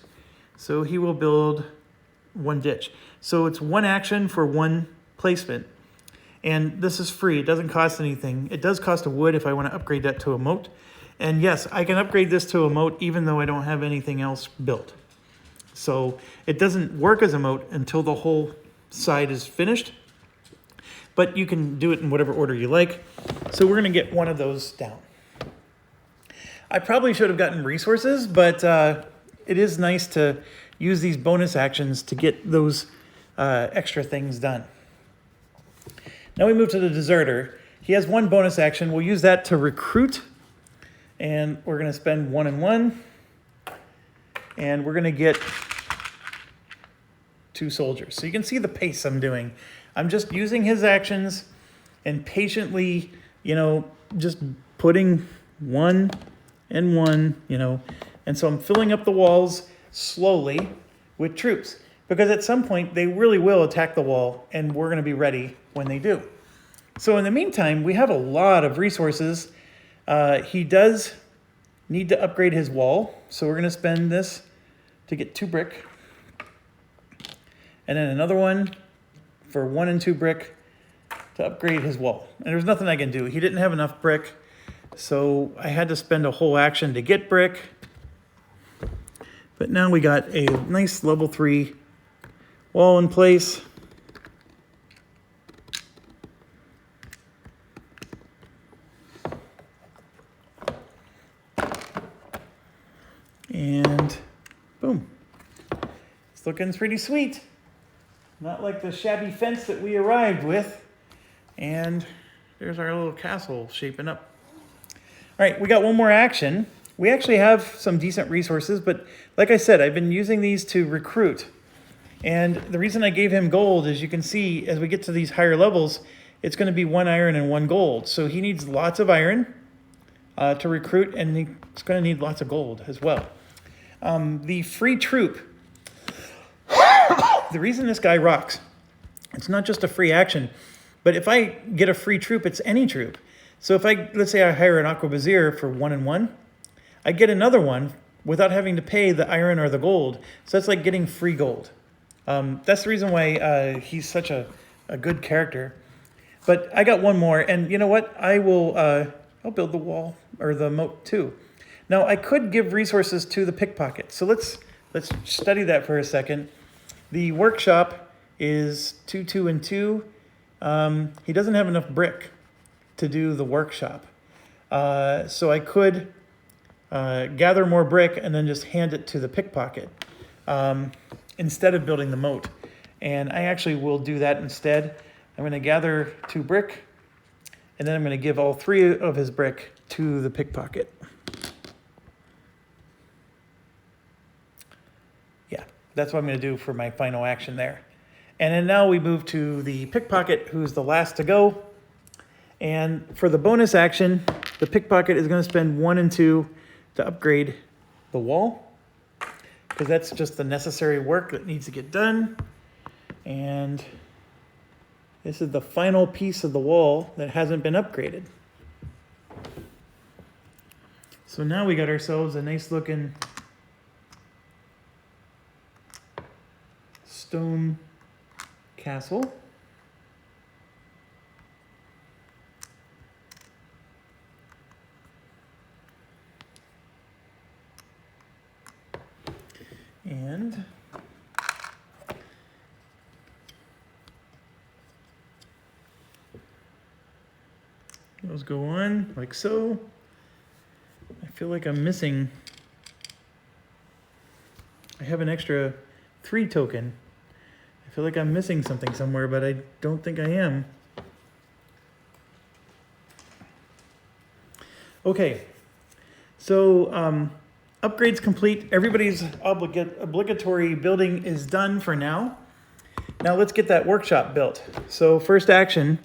So he will build one ditch. So it's one action for one placement. And this is free. It doesn't cost anything. It does cost a wood if I want to upgrade that to a moat. And yes, I can upgrade this to a moat even though I don't have anything else built. So it doesn't work as a moat until the whole side is finished. But you can do it in whatever order you like. So we're going to get one of those down. I probably should have gotten resources, but it is nice to use these bonus actions to get those extra things done. Now we move to the deserter. He has one bonus action. We'll use that to recruit. And we're going to spend 1 and 1. And we're going to get 2 soldiers. So you can see the pace I'm doing. I'm just using his actions and patiently, just putting 1 and 1, And so I'm filling up the walls slowly with troops. Because at some point, they really will attack the wall, and we're going to be ready when they do. So in the meantime, we have a lot of resources. He does need to upgrade his wall, so we're going to spend this to get 2 brick. And then another one for 1 and 2 brick to upgrade his wall. And there's nothing I can do. He didn't have enough brick, so I had to spend a whole action to get brick. But now we got a nice level 3 wall in place. And boom. It's looking pretty sweet. Not like the shabby fence that we arrived with. And there's our little castle shaping up. All right, we got one more action. We actually have some decent resources, but like I said, I've been using these to recruit. And the reason I gave him gold is you can see as we get to these higher levels, it's going to be 1 iron and 1 gold. So he needs lots of iron to recruit, and he's going to need lots of gold as well. The free troop, the reason this guy rocks, it's not just a free action, but if I get a free troop, it's any troop. So if let's say I hire an arquebusier for 1 and 1, I get another one without having to pay the iron or the gold. So that's like getting free gold. That's the reason why he's such a good character. But I got one more, and you know what? I'll build the wall or the moat too. Now I could give resources to the pickpocket. So let's study that for a second. The workshop is 2, 2, and 2. He doesn't have enough brick to do the workshop. So I could gather more brick and then just hand it to the pickpocket instead of building the moat. And I actually will do that instead. I'm going to gather 2 brick, and then I'm going to give all 3 of his brick to the pickpocket. Yeah, that's what I'm going to do for my final action there. And then now we move to the pickpocket, who's the last to go. And for the bonus action, the pickpocket is going to spend 1 and 2 to upgrade the wall, because that's just the necessary work that needs to get done. And this is the final piece of the wall that hasn't been upgraded. So now we got ourselves a nice looking stone castle. And those go on like so. I feel like I'm missing. I have an extra 3 token. I feel like I'm missing something somewhere, but I don't think I am. Okay, so upgrades complete. Everybody's obligatory building is done for now. Now let's get that workshop built. So first action,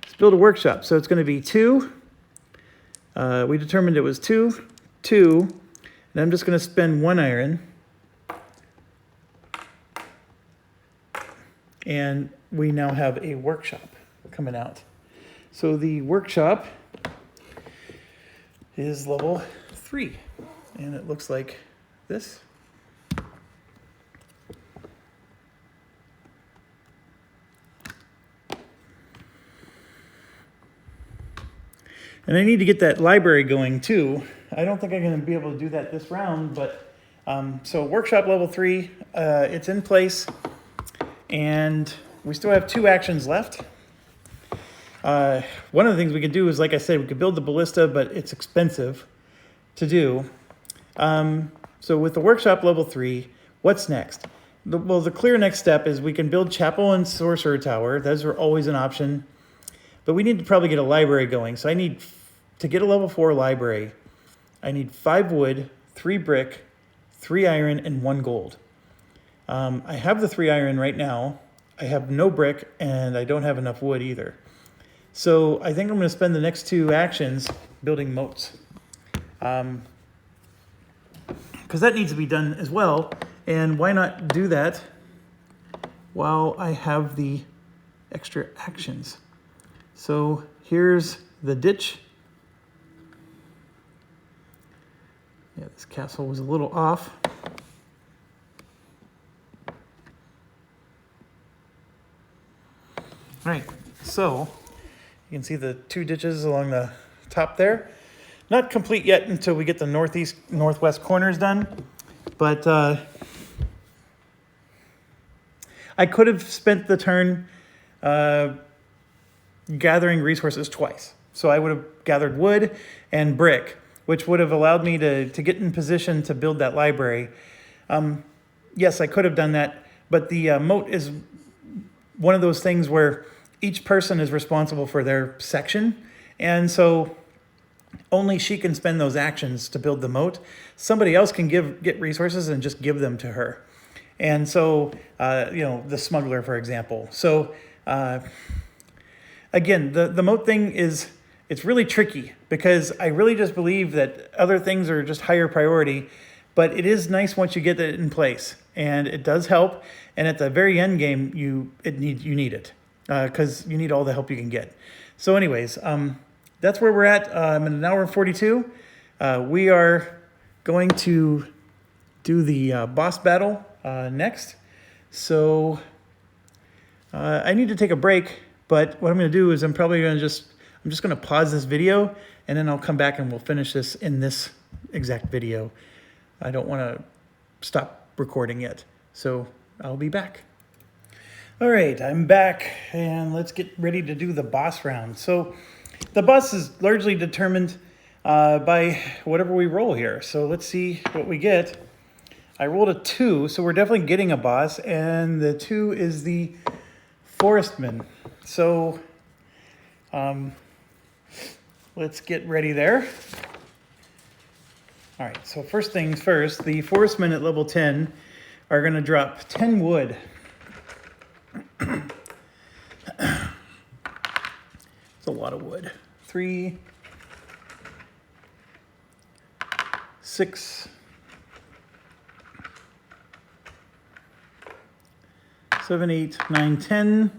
let's build a workshop. So it's going to be 2. We determined it was 2, 2, and I'm just going to spend 1 iron. And we now have a workshop coming out. So the workshop is level 3. And it looks like this. And I need to get that library going too. I don't think I'm going to be able to do that this round, but so workshop level 3, it's in place, and we still have 2 actions left. One of the things we could do is, like I said, we could build the ballista, but it's expensive to do. So with the workshop level 3, what's next? Well, the clear next step is we can build chapel and sorcerer tower. Those are always an option. But we need to probably get a library going. So I need, to get a level 4 library, I need 5 wood, 3 brick, 3 iron, and 1 gold. I have the 3 iron right now. I have no brick, and I don't have enough wood either. So I think I'm going to spend the next 2 actions building moats. Because that needs to be done as well. And why not do that while I have the extra actions? So here's the ditch. Yeah, this castle was a little off. All right, so you can see the 2 ditches along the top there. Not complete yet until we get the northeast, northwest corners done, but I could have spent the turn gathering resources twice. So I would have gathered wood and brick, which would have allowed me to get in position to build that library. Yes, I could have done that, but the moat is one of those things where each person is responsible for their section, and so only she can spend those actions to build the moat. Somebody else can get resources and just give them to her. And so, you know, the smuggler, for example. So, again, the moat thing it's really tricky because I really just believe that other things are just higher priority, but it is nice once you get it in place, and it does help. And at the very end game, you need it because you need all the help you can get. So anyways, that's where we're at. I'm in an hour and 42. We are going to do the boss battle next. So I need to take a break, but what I'm going to do is I'm just going to pause this video, and then I'll come back and we'll finish this in this exact video. I don't want to stop recording yet, so I'll be back. All right, I'm back, and let's get ready to do the boss round. So the boss is largely determined by whatever we roll here. So let's see what we get. I rolled a 2, so we're definitely getting a boss, and the 2 is the Forestman. So let's get ready there. All right, so first things first, the Forestmen at level 10 are going to drop 10 wood. It's a lot of wood. 3, 6, 7, 8, 9, 10.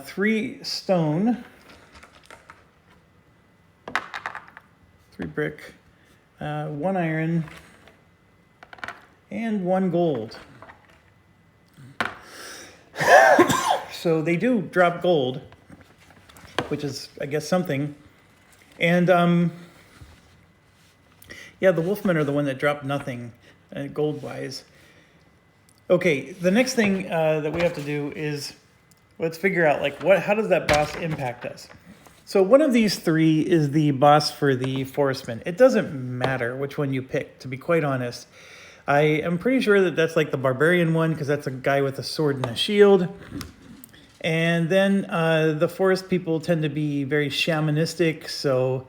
3 stone. 3 brick. 1 iron. And 1 gold. So they do drop gold, which is, I guess, something. And yeah, the Wolfmen are the one that dropped nothing, gold-wise. Okay, the next thing that we have to do is let's figure out how does that boss impact us. So one of these 3 is the boss for the Forestman. It doesn't matter which one you pick, to be quite honest. I am pretty sure that that's like the barbarian one because that's a guy with a sword and a shield. And then the forest people tend to be very shamanistic. So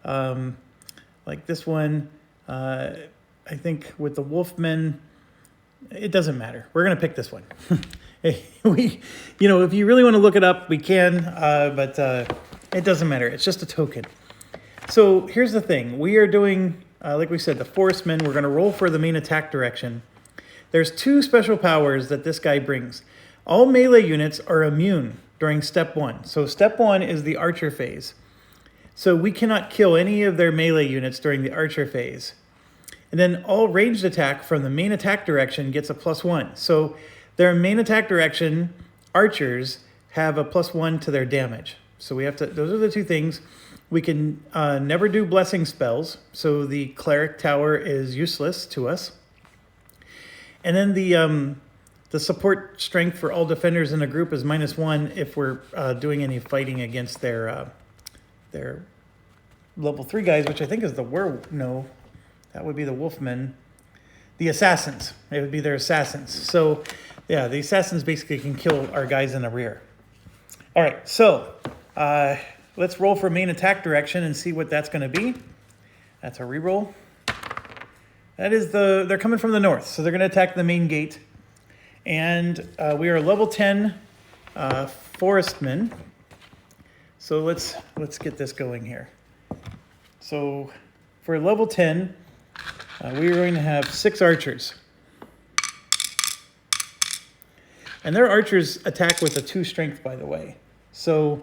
like this one, I think with the Wolfmen, it doesn't matter. We're going to pick this one. If you really want to look it up, we can, but it doesn't matter. It's just a token. So here's the thing. We are doing, like we said, the Forestmen. We're going to roll for the main attack direction. There's 2 special powers that this guy brings. All melee units are immune during step 1. So step 1 is the Archer Phase. So we cannot kill any of their melee units during the archer phase. And then all ranged attack from the main attack direction gets a +1. So their main attack direction archers have a +1 to their damage. So we have to, those are the two things. We can never do blessing spells. So the cleric tower is useless to us. And then the support strength for all defenders in a group is -1 if we're doing any fighting against their level 3 guys, which I think is the no, that would be the wolfmen. The assassins. It would be their assassins. So yeah, the assassins basically can kill our guys in the rear. All right, so let's roll for main attack direction and see what that's going to be. That's a reroll. That is they're coming from the north, so they're going to attack the main gate. And we are level 10 Forestman. So let's get this going here. So for level 10, we are going to have 6 archers. And their archers attack with a 2 strength, by the way. So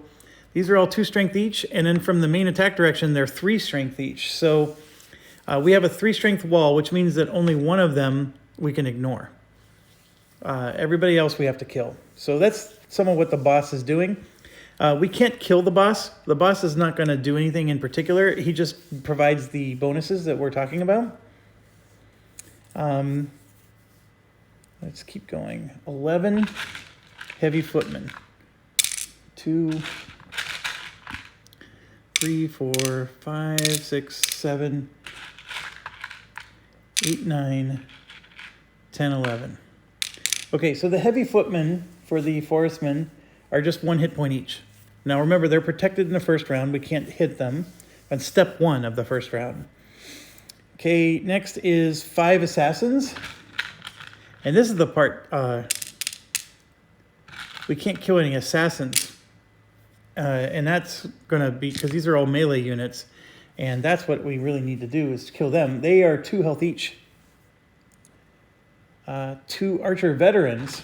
these are all 2 strength each, and then from the main attack direction, they're 3 strength each. So we have a 3 strength wall, which means that only one of them we can ignore. Everybody else we have to kill. So that's some of what the boss is doing. We can't kill the boss. The boss is not going to do anything in particular. He just provides the bonuses that we're talking about. Let's keep going. 11 heavy footmen. 2, 3, 4, 5, 6, 7, 8, 9, 10, 11. Okay, so the heavy footmen for the forestmen are just 1 hit point each. Now remember, they're protected in the first round. We can't hit them on step 1 of the first round. Okay, next is 5 assassins. And this is the part, we can't kill any assassins. And that's going to be, because these are all melee units, and that's what we really need to do is to kill them. They are 2 health each. 2 archer veterans.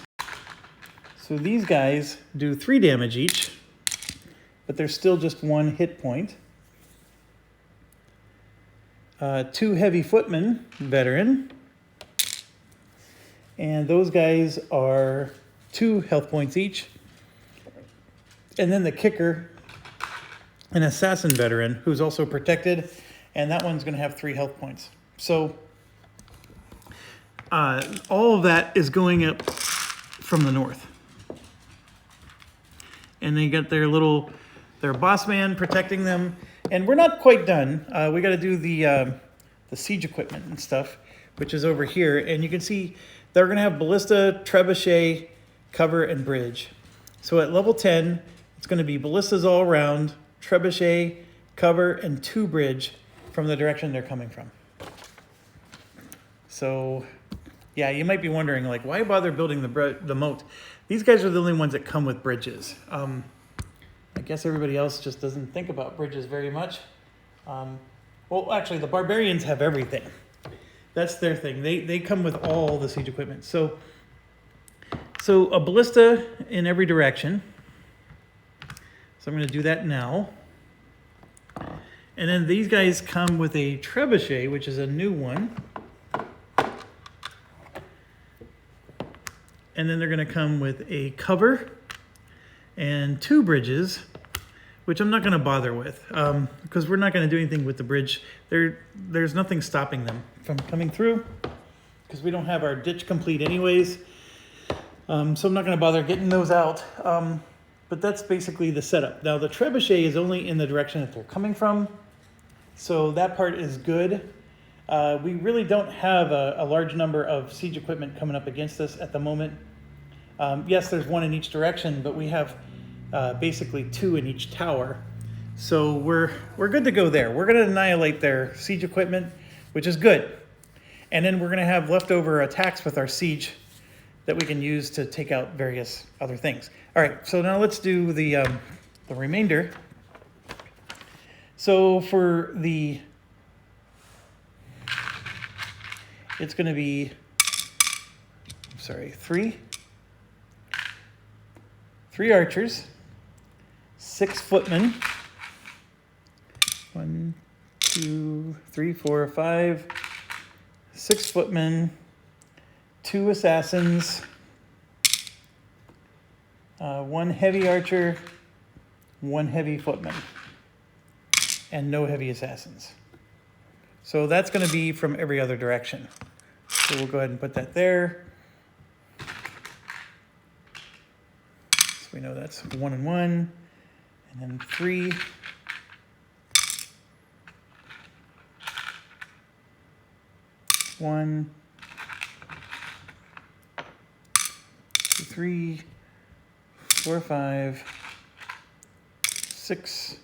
So these guys do 3 damage each, but they're still just 1 hit point. 2 heavy footmen veteran. And those guys are 2 health points each. And then the kicker, an assassin veteran who's also protected, and that one's going to have 3 health points. So all of that is going up from the north. And they got their boss man protecting them. And we're not quite done. We got to do the siege equipment and stuff, which is over here. And you can see they're going to have ballista, trebuchet, cover, and bridge. So at level 10, it's going to be ballistas all around, trebuchet, cover, and 2 bridge from the direction they're coming from. So yeah, you might be wondering, like, why bother building the moat? These guys are the only ones that come with bridges. I guess everybody else just doesn't think about bridges very much. Well, actually, the barbarians have everything. That's their thing. They come with all the siege equipment. So a ballista in every direction. So I'm going to do that now. And then these guys come with a trebuchet, which is a new one. And then they're going to come with a cover and 2 bridges, which I'm not going to bother with because we're not going to do anything with the bridge. There's nothing stopping them from coming through because we don't have our ditch complete anyways. So I'm not going to bother getting those out. But that's basically the setup. Now the trebuchet is only in the direction that they're coming from. So that part is good. We really don't have a large number of siege equipment coming up against us at the moment. Yes, there's 1 in each direction, but we have basically 2 in each tower. So we're good to go there. We're going to annihilate their siege equipment, which is good. And then we're going to have leftover attacks with our siege that we can use to take out various other things. All right, so now let's do the remainder. So for it's going to be, 3 archers, 6 footmen, 2, 3, 4, 5, 6 footmen, 2 assassins, 1 heavy archer, 1 heavy footman, and no heavy assassins. So that's going to be from every other direction. So we'll go ahead and put that there. So we know that's 1 and 1, and then 3. 1, 2, 3, 4, 5, 6,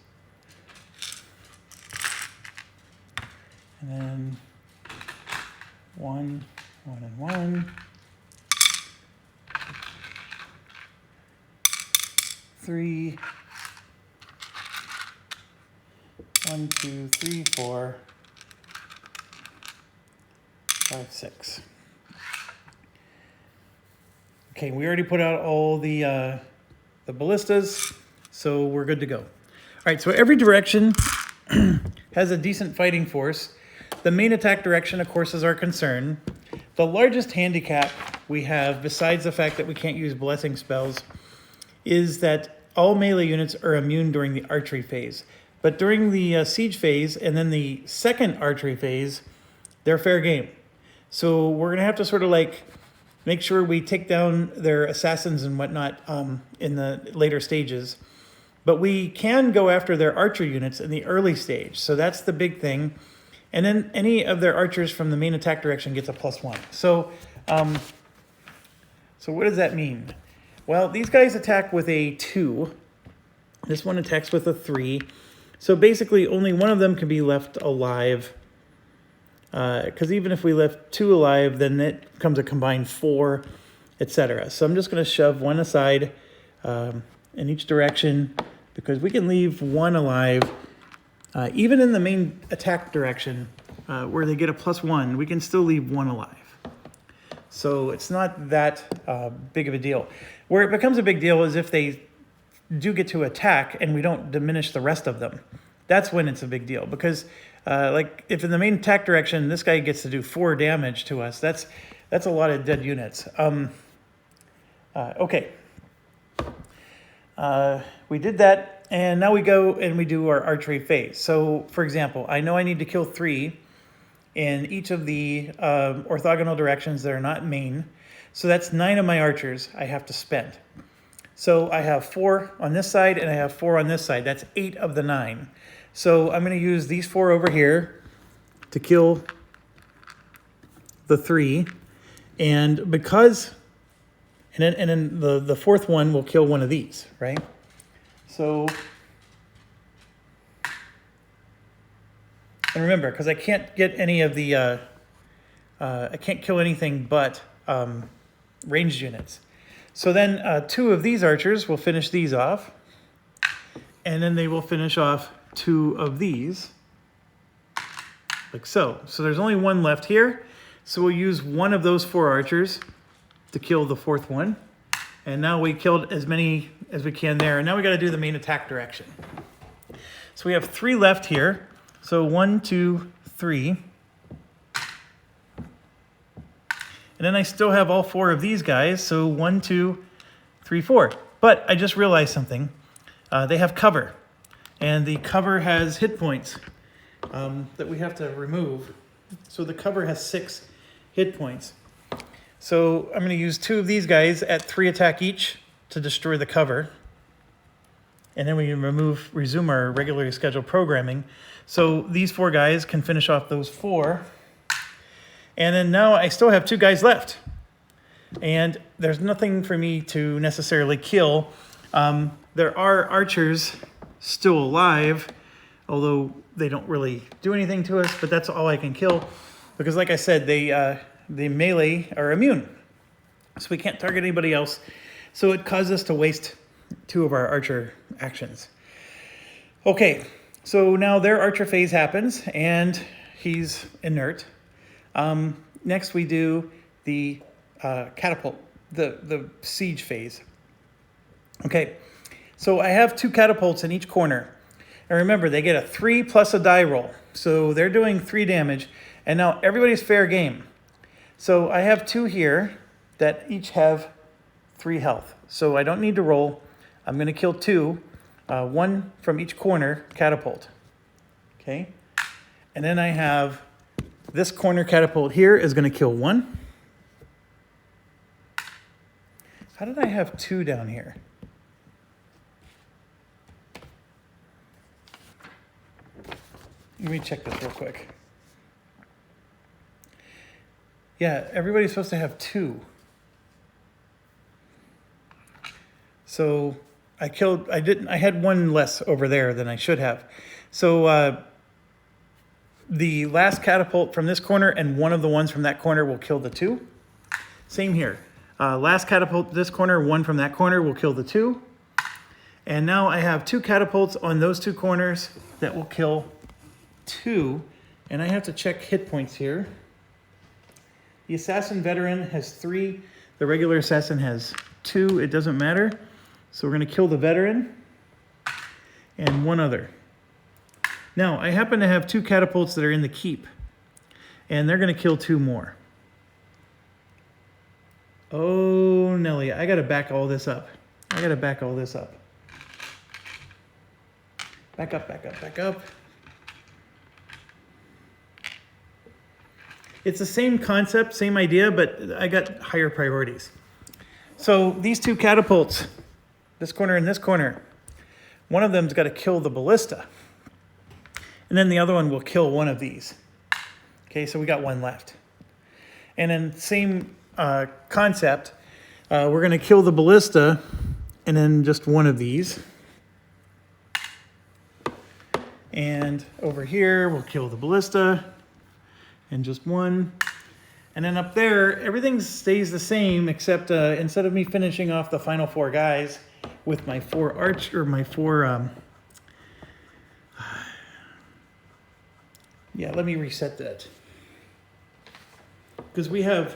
and then 1, 1 and 1, 3, 1, 2, 3, 4, 5, 6. Okay, we already put out all the ballistas, so we're good to go. All right, so every direction has a decent fighting force. The main attack direction, of course, is our concern. The largest handicap we have, besides the fact that we can't use blessing spells, is that all melee units are immune during the archery phase. But during the siege phase and then the second archery phase, they're fair game. So we're going to have to sort of like make sure we take down their assassins and whatnot in the later stages. But we can go after their archer units in the early stage. So that's the big thing. And then any of their archers from the main attack direction gets a +1. So, so what does that mean? Well, these guys attack with a 2. This one attacks with a 3. So basically only one of them can be left alive. Because even if we left 2 alive, then it becomes a combined 4, etc. So I'm just going to shove 1 aside in each direction, because we can leave 1 alive. Even in the main attack direction, where they get a +1, we can still leave 1 alive. So it's not that big of a deal. Where it becomes a big deal is if they do get to attack and we don't diminish the rest of them. That's when it's a big deal, because like if in the main attack direction this guy gets to do 4 damage to us, that's a lot of dead units. Okay, we did that, and now we go and we do our archery phase. So for example, I know I need to kill 3 in each of the orthogonal directions that are not main. So that's 9 of my archers I have to spend. So I have 4 on this side and I have 4 on this side. That's 8 of the 9. So I'm going to use these 4 over here to kill the 3. And because, and then the 4th one will kill one of these, right? So, and remember, because I can't get any of the, I can't kill anything but ranged units. So then 2 of these archers will finish these off. And then they will finish off 2 of these, like so. So there's only 1 left here. So we'll use 1 of those 4 archers to kill the 4th one. And now we killed as many as we can there. And now we got to do the main attack direction. So we have 3 left here. So 1, 2, 3. And then I still have all 4 of these guys. So 1, 2, 3, 4. But I just realized something. They have cover. And the cover has hit points that we have to remove. So the cover has 6 hit points. So I'm going to use 2 of these guys at 3 attack each to destroy the cover. And then we can resume our regularly scheduled programming. So these 4 guys can finish off those 4. And then now I still have 2 guys left. And there's nothing for me to necessarily kill. There are archers still alive, although they don't really do anything to us, but that's all I can kill. Because like I said, they melee are immune. So we can't target anybody else. So it caused us to waste 2 of our archer actions. Okay, so now their archer phase happens, and he's inert. Next we do the catapult, the siege phase. Okay, so I have 2 catapults in each corner. And remember, they get a 3 plus a die roll. So they're doing 3 damage. And now everybody's fair game. So I have 2 here that each have 3 health. So I don't need to roll. I'm going to kill 2, 1 from each corner catapult. Okay. And then I have this corner catapult here is going to kill 1. How did I have 2 down here? Let me check this real quick. Yeah, everybody's supposed to have 2. So I had 1 less over there than I should have. So the last catapult from this corner and 1 of the ones from that corner will kill the 2. Same here. Last catapult this corner, 1 from that corner will kill the 2. And now I have 2 catapults on those 2 corners that will kill 2. And I have to check hit points here. The assassin veteran has 3. The regular assassin has 2. It doesn't matter. So we're going to kill the veteran and 1 other. Now, I happen to have 2 catapults that are in the keep. And they're going to kill 2 more. Oh, Nelly, I got to back all this up. I got to back all this up. Back up, back up, back up. It's the same concept, same idea, but I got higher priorities. So these 2 catapults, this corner and this corner, one of them's got to kill the ballista. And then the other one will kill 1 of these. Okay, so we got 1 left. And then same concept, we're going to kill the ballista and then just 1 of these. And over here, we'll kill the ballista and just 1. And then up there, everything stays the same, except instead of me finishing off the final 4 guys with my 4 yeah, let me reset that. Because we have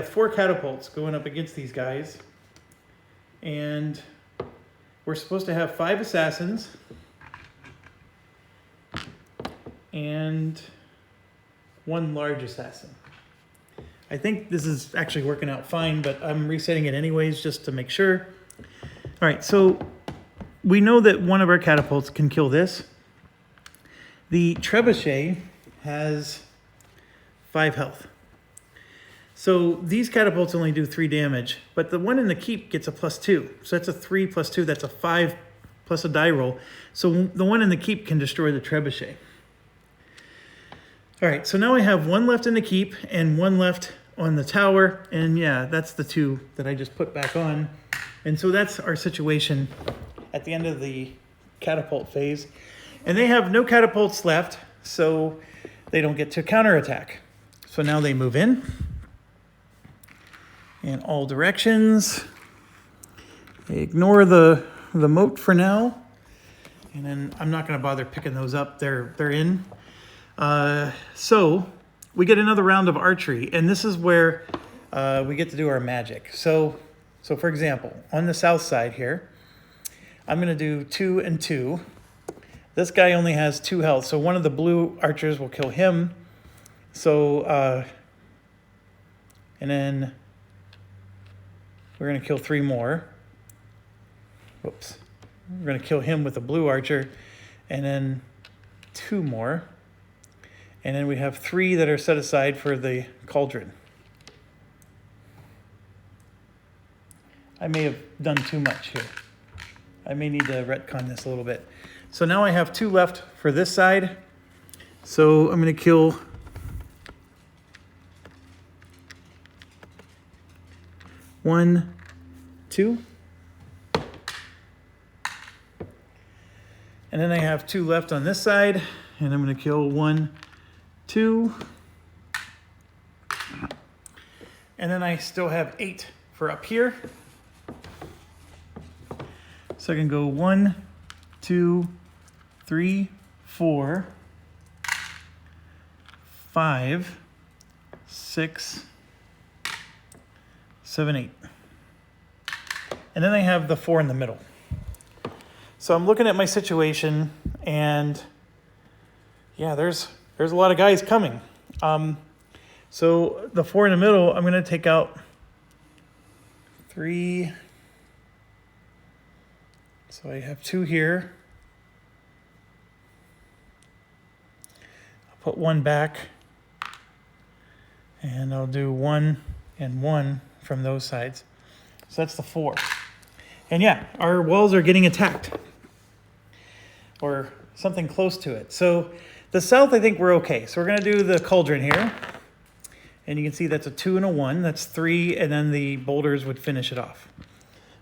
4 catapults going up against these guys. And we're supposed to have 5 assassins. And 1 large assassin. I think this is actually working out fine, but I'm resetting it anyways just to make sure. All right, so we know that 1 of our catapults can kill this. The trebuchet has 5 health. So these catapults only do 3 damage, but the one in the keep gets a +2. So that's a 3 + 2, that's a 5 plus a die roll. So the one in the keep can destroy the trebuchet. All right, so now I have 1 left in the keep and 1 left on the tower. And yeah, that's the 2 that I just put back on. And so that's our situation at the end of the catapult phase. And they have no catapults left, so they don't get to counterattack. So now they move in all directions. They ignore the moat for now. And then I'm not going to bother picking those up. They're in. So we get another round of archery, and this is where we get to do our magic. So for example, on the south side here, I'm going to do 2 and 2. This guy only has 2 health, so one of the blue archers will kill him. So, and then we're going to kill 3 more. Whoops. We're going to kill him with a blue archer, and then 2 more. And then we have 3 that are set aside for the cauldron. I may have done too much here. I may need to retcon this a little bit. So now I have 2 left for this side. So I'm going to kill 1, 2. And then I have 2 left on this side. And I'm going to kill 1, 2. And then I still have 8 for up here. So I can go 1, 2, 3, 4, 5, 6, 7, 8. And then I have the 4 in the middle. So I'm looking at my situation, and yeah, there's a lot of guys coming. So the 4 in the middle, I'm going to take out 3. So I have 2 here. I'll put 1 back, and I'll do 1 and 1 from those sides. So that's the 4. And yeah, our walls are getting attacked, or something close to it. So the south, I think we're okay. So we're going to do the cauldron here. And you can see that's a 2 and a 1. That's 3, and then the boulders would finish it off.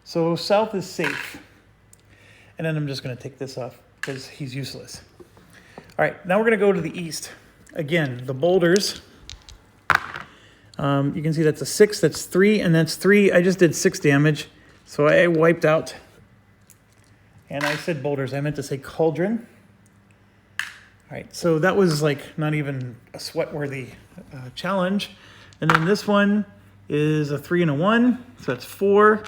So south is safe. And then I'm just going to take this off because he's useless. All right, now we're going to go to the east. Again, the boulders. You can see that's a 6, that's 3, and that's 3. I just did 6 damage. So I wiped out. And I said boulders. I meant to say cauldron. All right, so that was like not even a sweat-worthy challenge. And then this one is a 3 and a 1, so that's 4.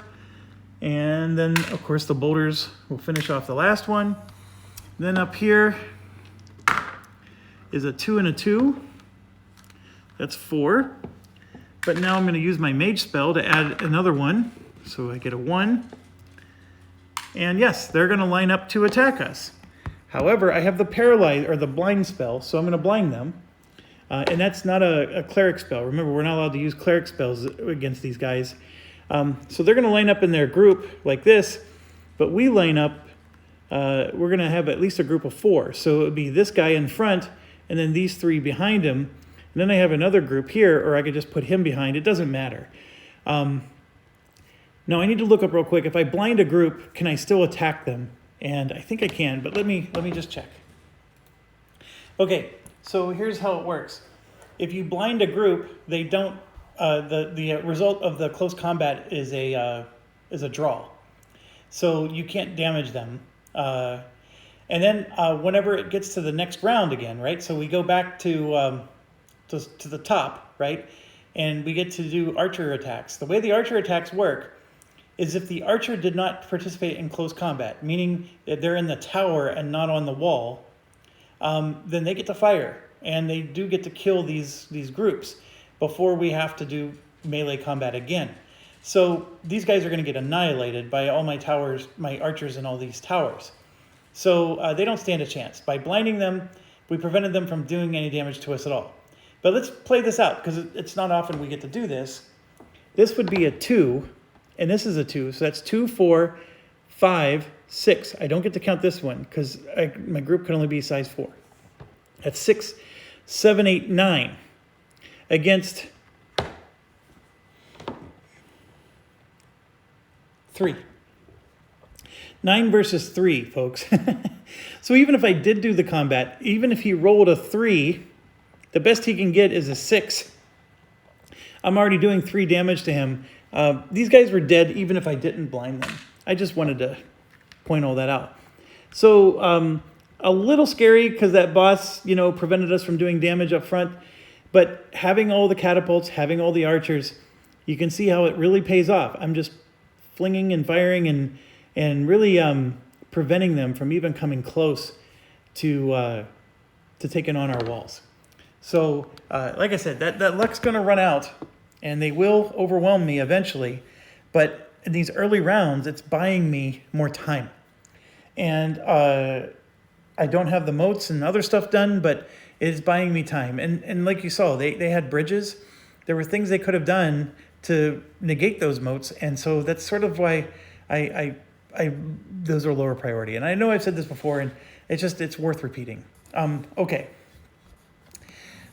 And then, of course, the boulders will finish off the last one. Then up here is a 2 and a 2. That's 4. But now I'm going to use my mage spell to add another one. So I get a 1. And yes, they're going to line up to attack us. However, I have the paralyze or the blind spell, so I'm going to blind them. And that's not a cleric spell. Remember, we're not allowed to use cleric spells against these guys. So they're going to line up in their group like this, but we line up, we're going to have at least a group of 4. So it would be this guy in front, and then these 3 behind him. And then I have another group here, or I could just put him behind. It doesn't matter. Now I need to look up real quick. If I blind a group, can I still attack them? And I think I can, but let me just check. Okay, so here's how it works. If you blind a group, they don't. The result of the close combat is a draw, so you can't damage them. And then whenever it gets to the next round again, right? So we go back to the top, right? And we get to do archer attacks. The way the archer attacks work is if the archer did not participate in close combat, meaning that they're in the tower and not on the wall, then they get to fire, and they do get to kill these groups before we have to do melee combat again. So these guys are going to get annihilated by all my towers, my archers in all these towers. So they don't stand a chance. By blinding them, we prevented them from doing any damage to us at all. But let's play this out, because it's not often we get to do this. This would be a 2. And this is a 2, so that's 2, 4, 5, 6. I don't get to count this one because my group can only be size 4. That's 6, 7, 8, 9 against 3. 9 versus 3, folks. So even if I did do the combat, even if he rolled a 3, the best he can get is a 6. I'm already doing 3 damage to him. These guys were dead even if I didn't blind them. I just wanted to point all that out. So a little scary because that boss, prevented us from doing damage up front. But having all the catapults, having all the archers, you can see how it really pays off. I'm just flinging and firing and really preventing them from even coming close to taking on our walls. So like I said, that luck's going to run out. And they will overwhelm me eventually. But in these early rounds, it's buying me more time. And I don't have the moats and other stuff done, but it's buying me time. And like you saw, they had bridges. There were things they could have done to negate those moats. And so that's sort of why those are lower priority. And I know I've said this before, and it's worth repeating. Okay.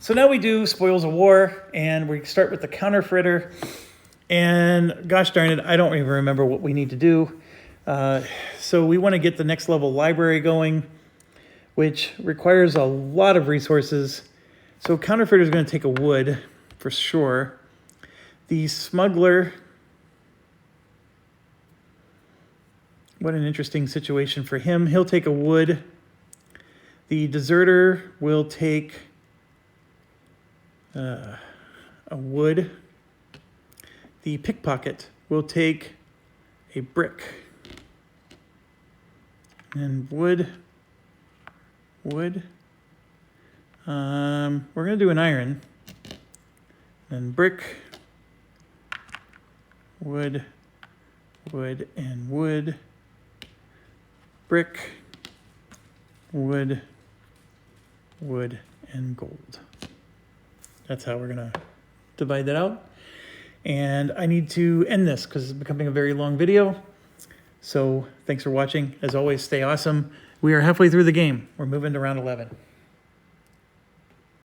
So now we do Spoils of War, and we start with the Counterfritter. And gosh darn it, I don't even remember what we need to do. So we want to get the next level library going, which requires a lot of resources. So Counterfeiter is going to take a wood for sure. The Smuggler, what an interesting situation for him. He'll take a wood. The Deserter will take a wood. The Pickpocket will take a brick. And wood. Wood. We're going to do an iron. Then brick. Wood. Wood and wood. Brick. Wood. Wood and gold. That's how we're going to divide that out. And I need to end this because it's becoming a very long video. So thanks for watching. As always, stay awesome. We are halfway through the game. We're moving to round 11.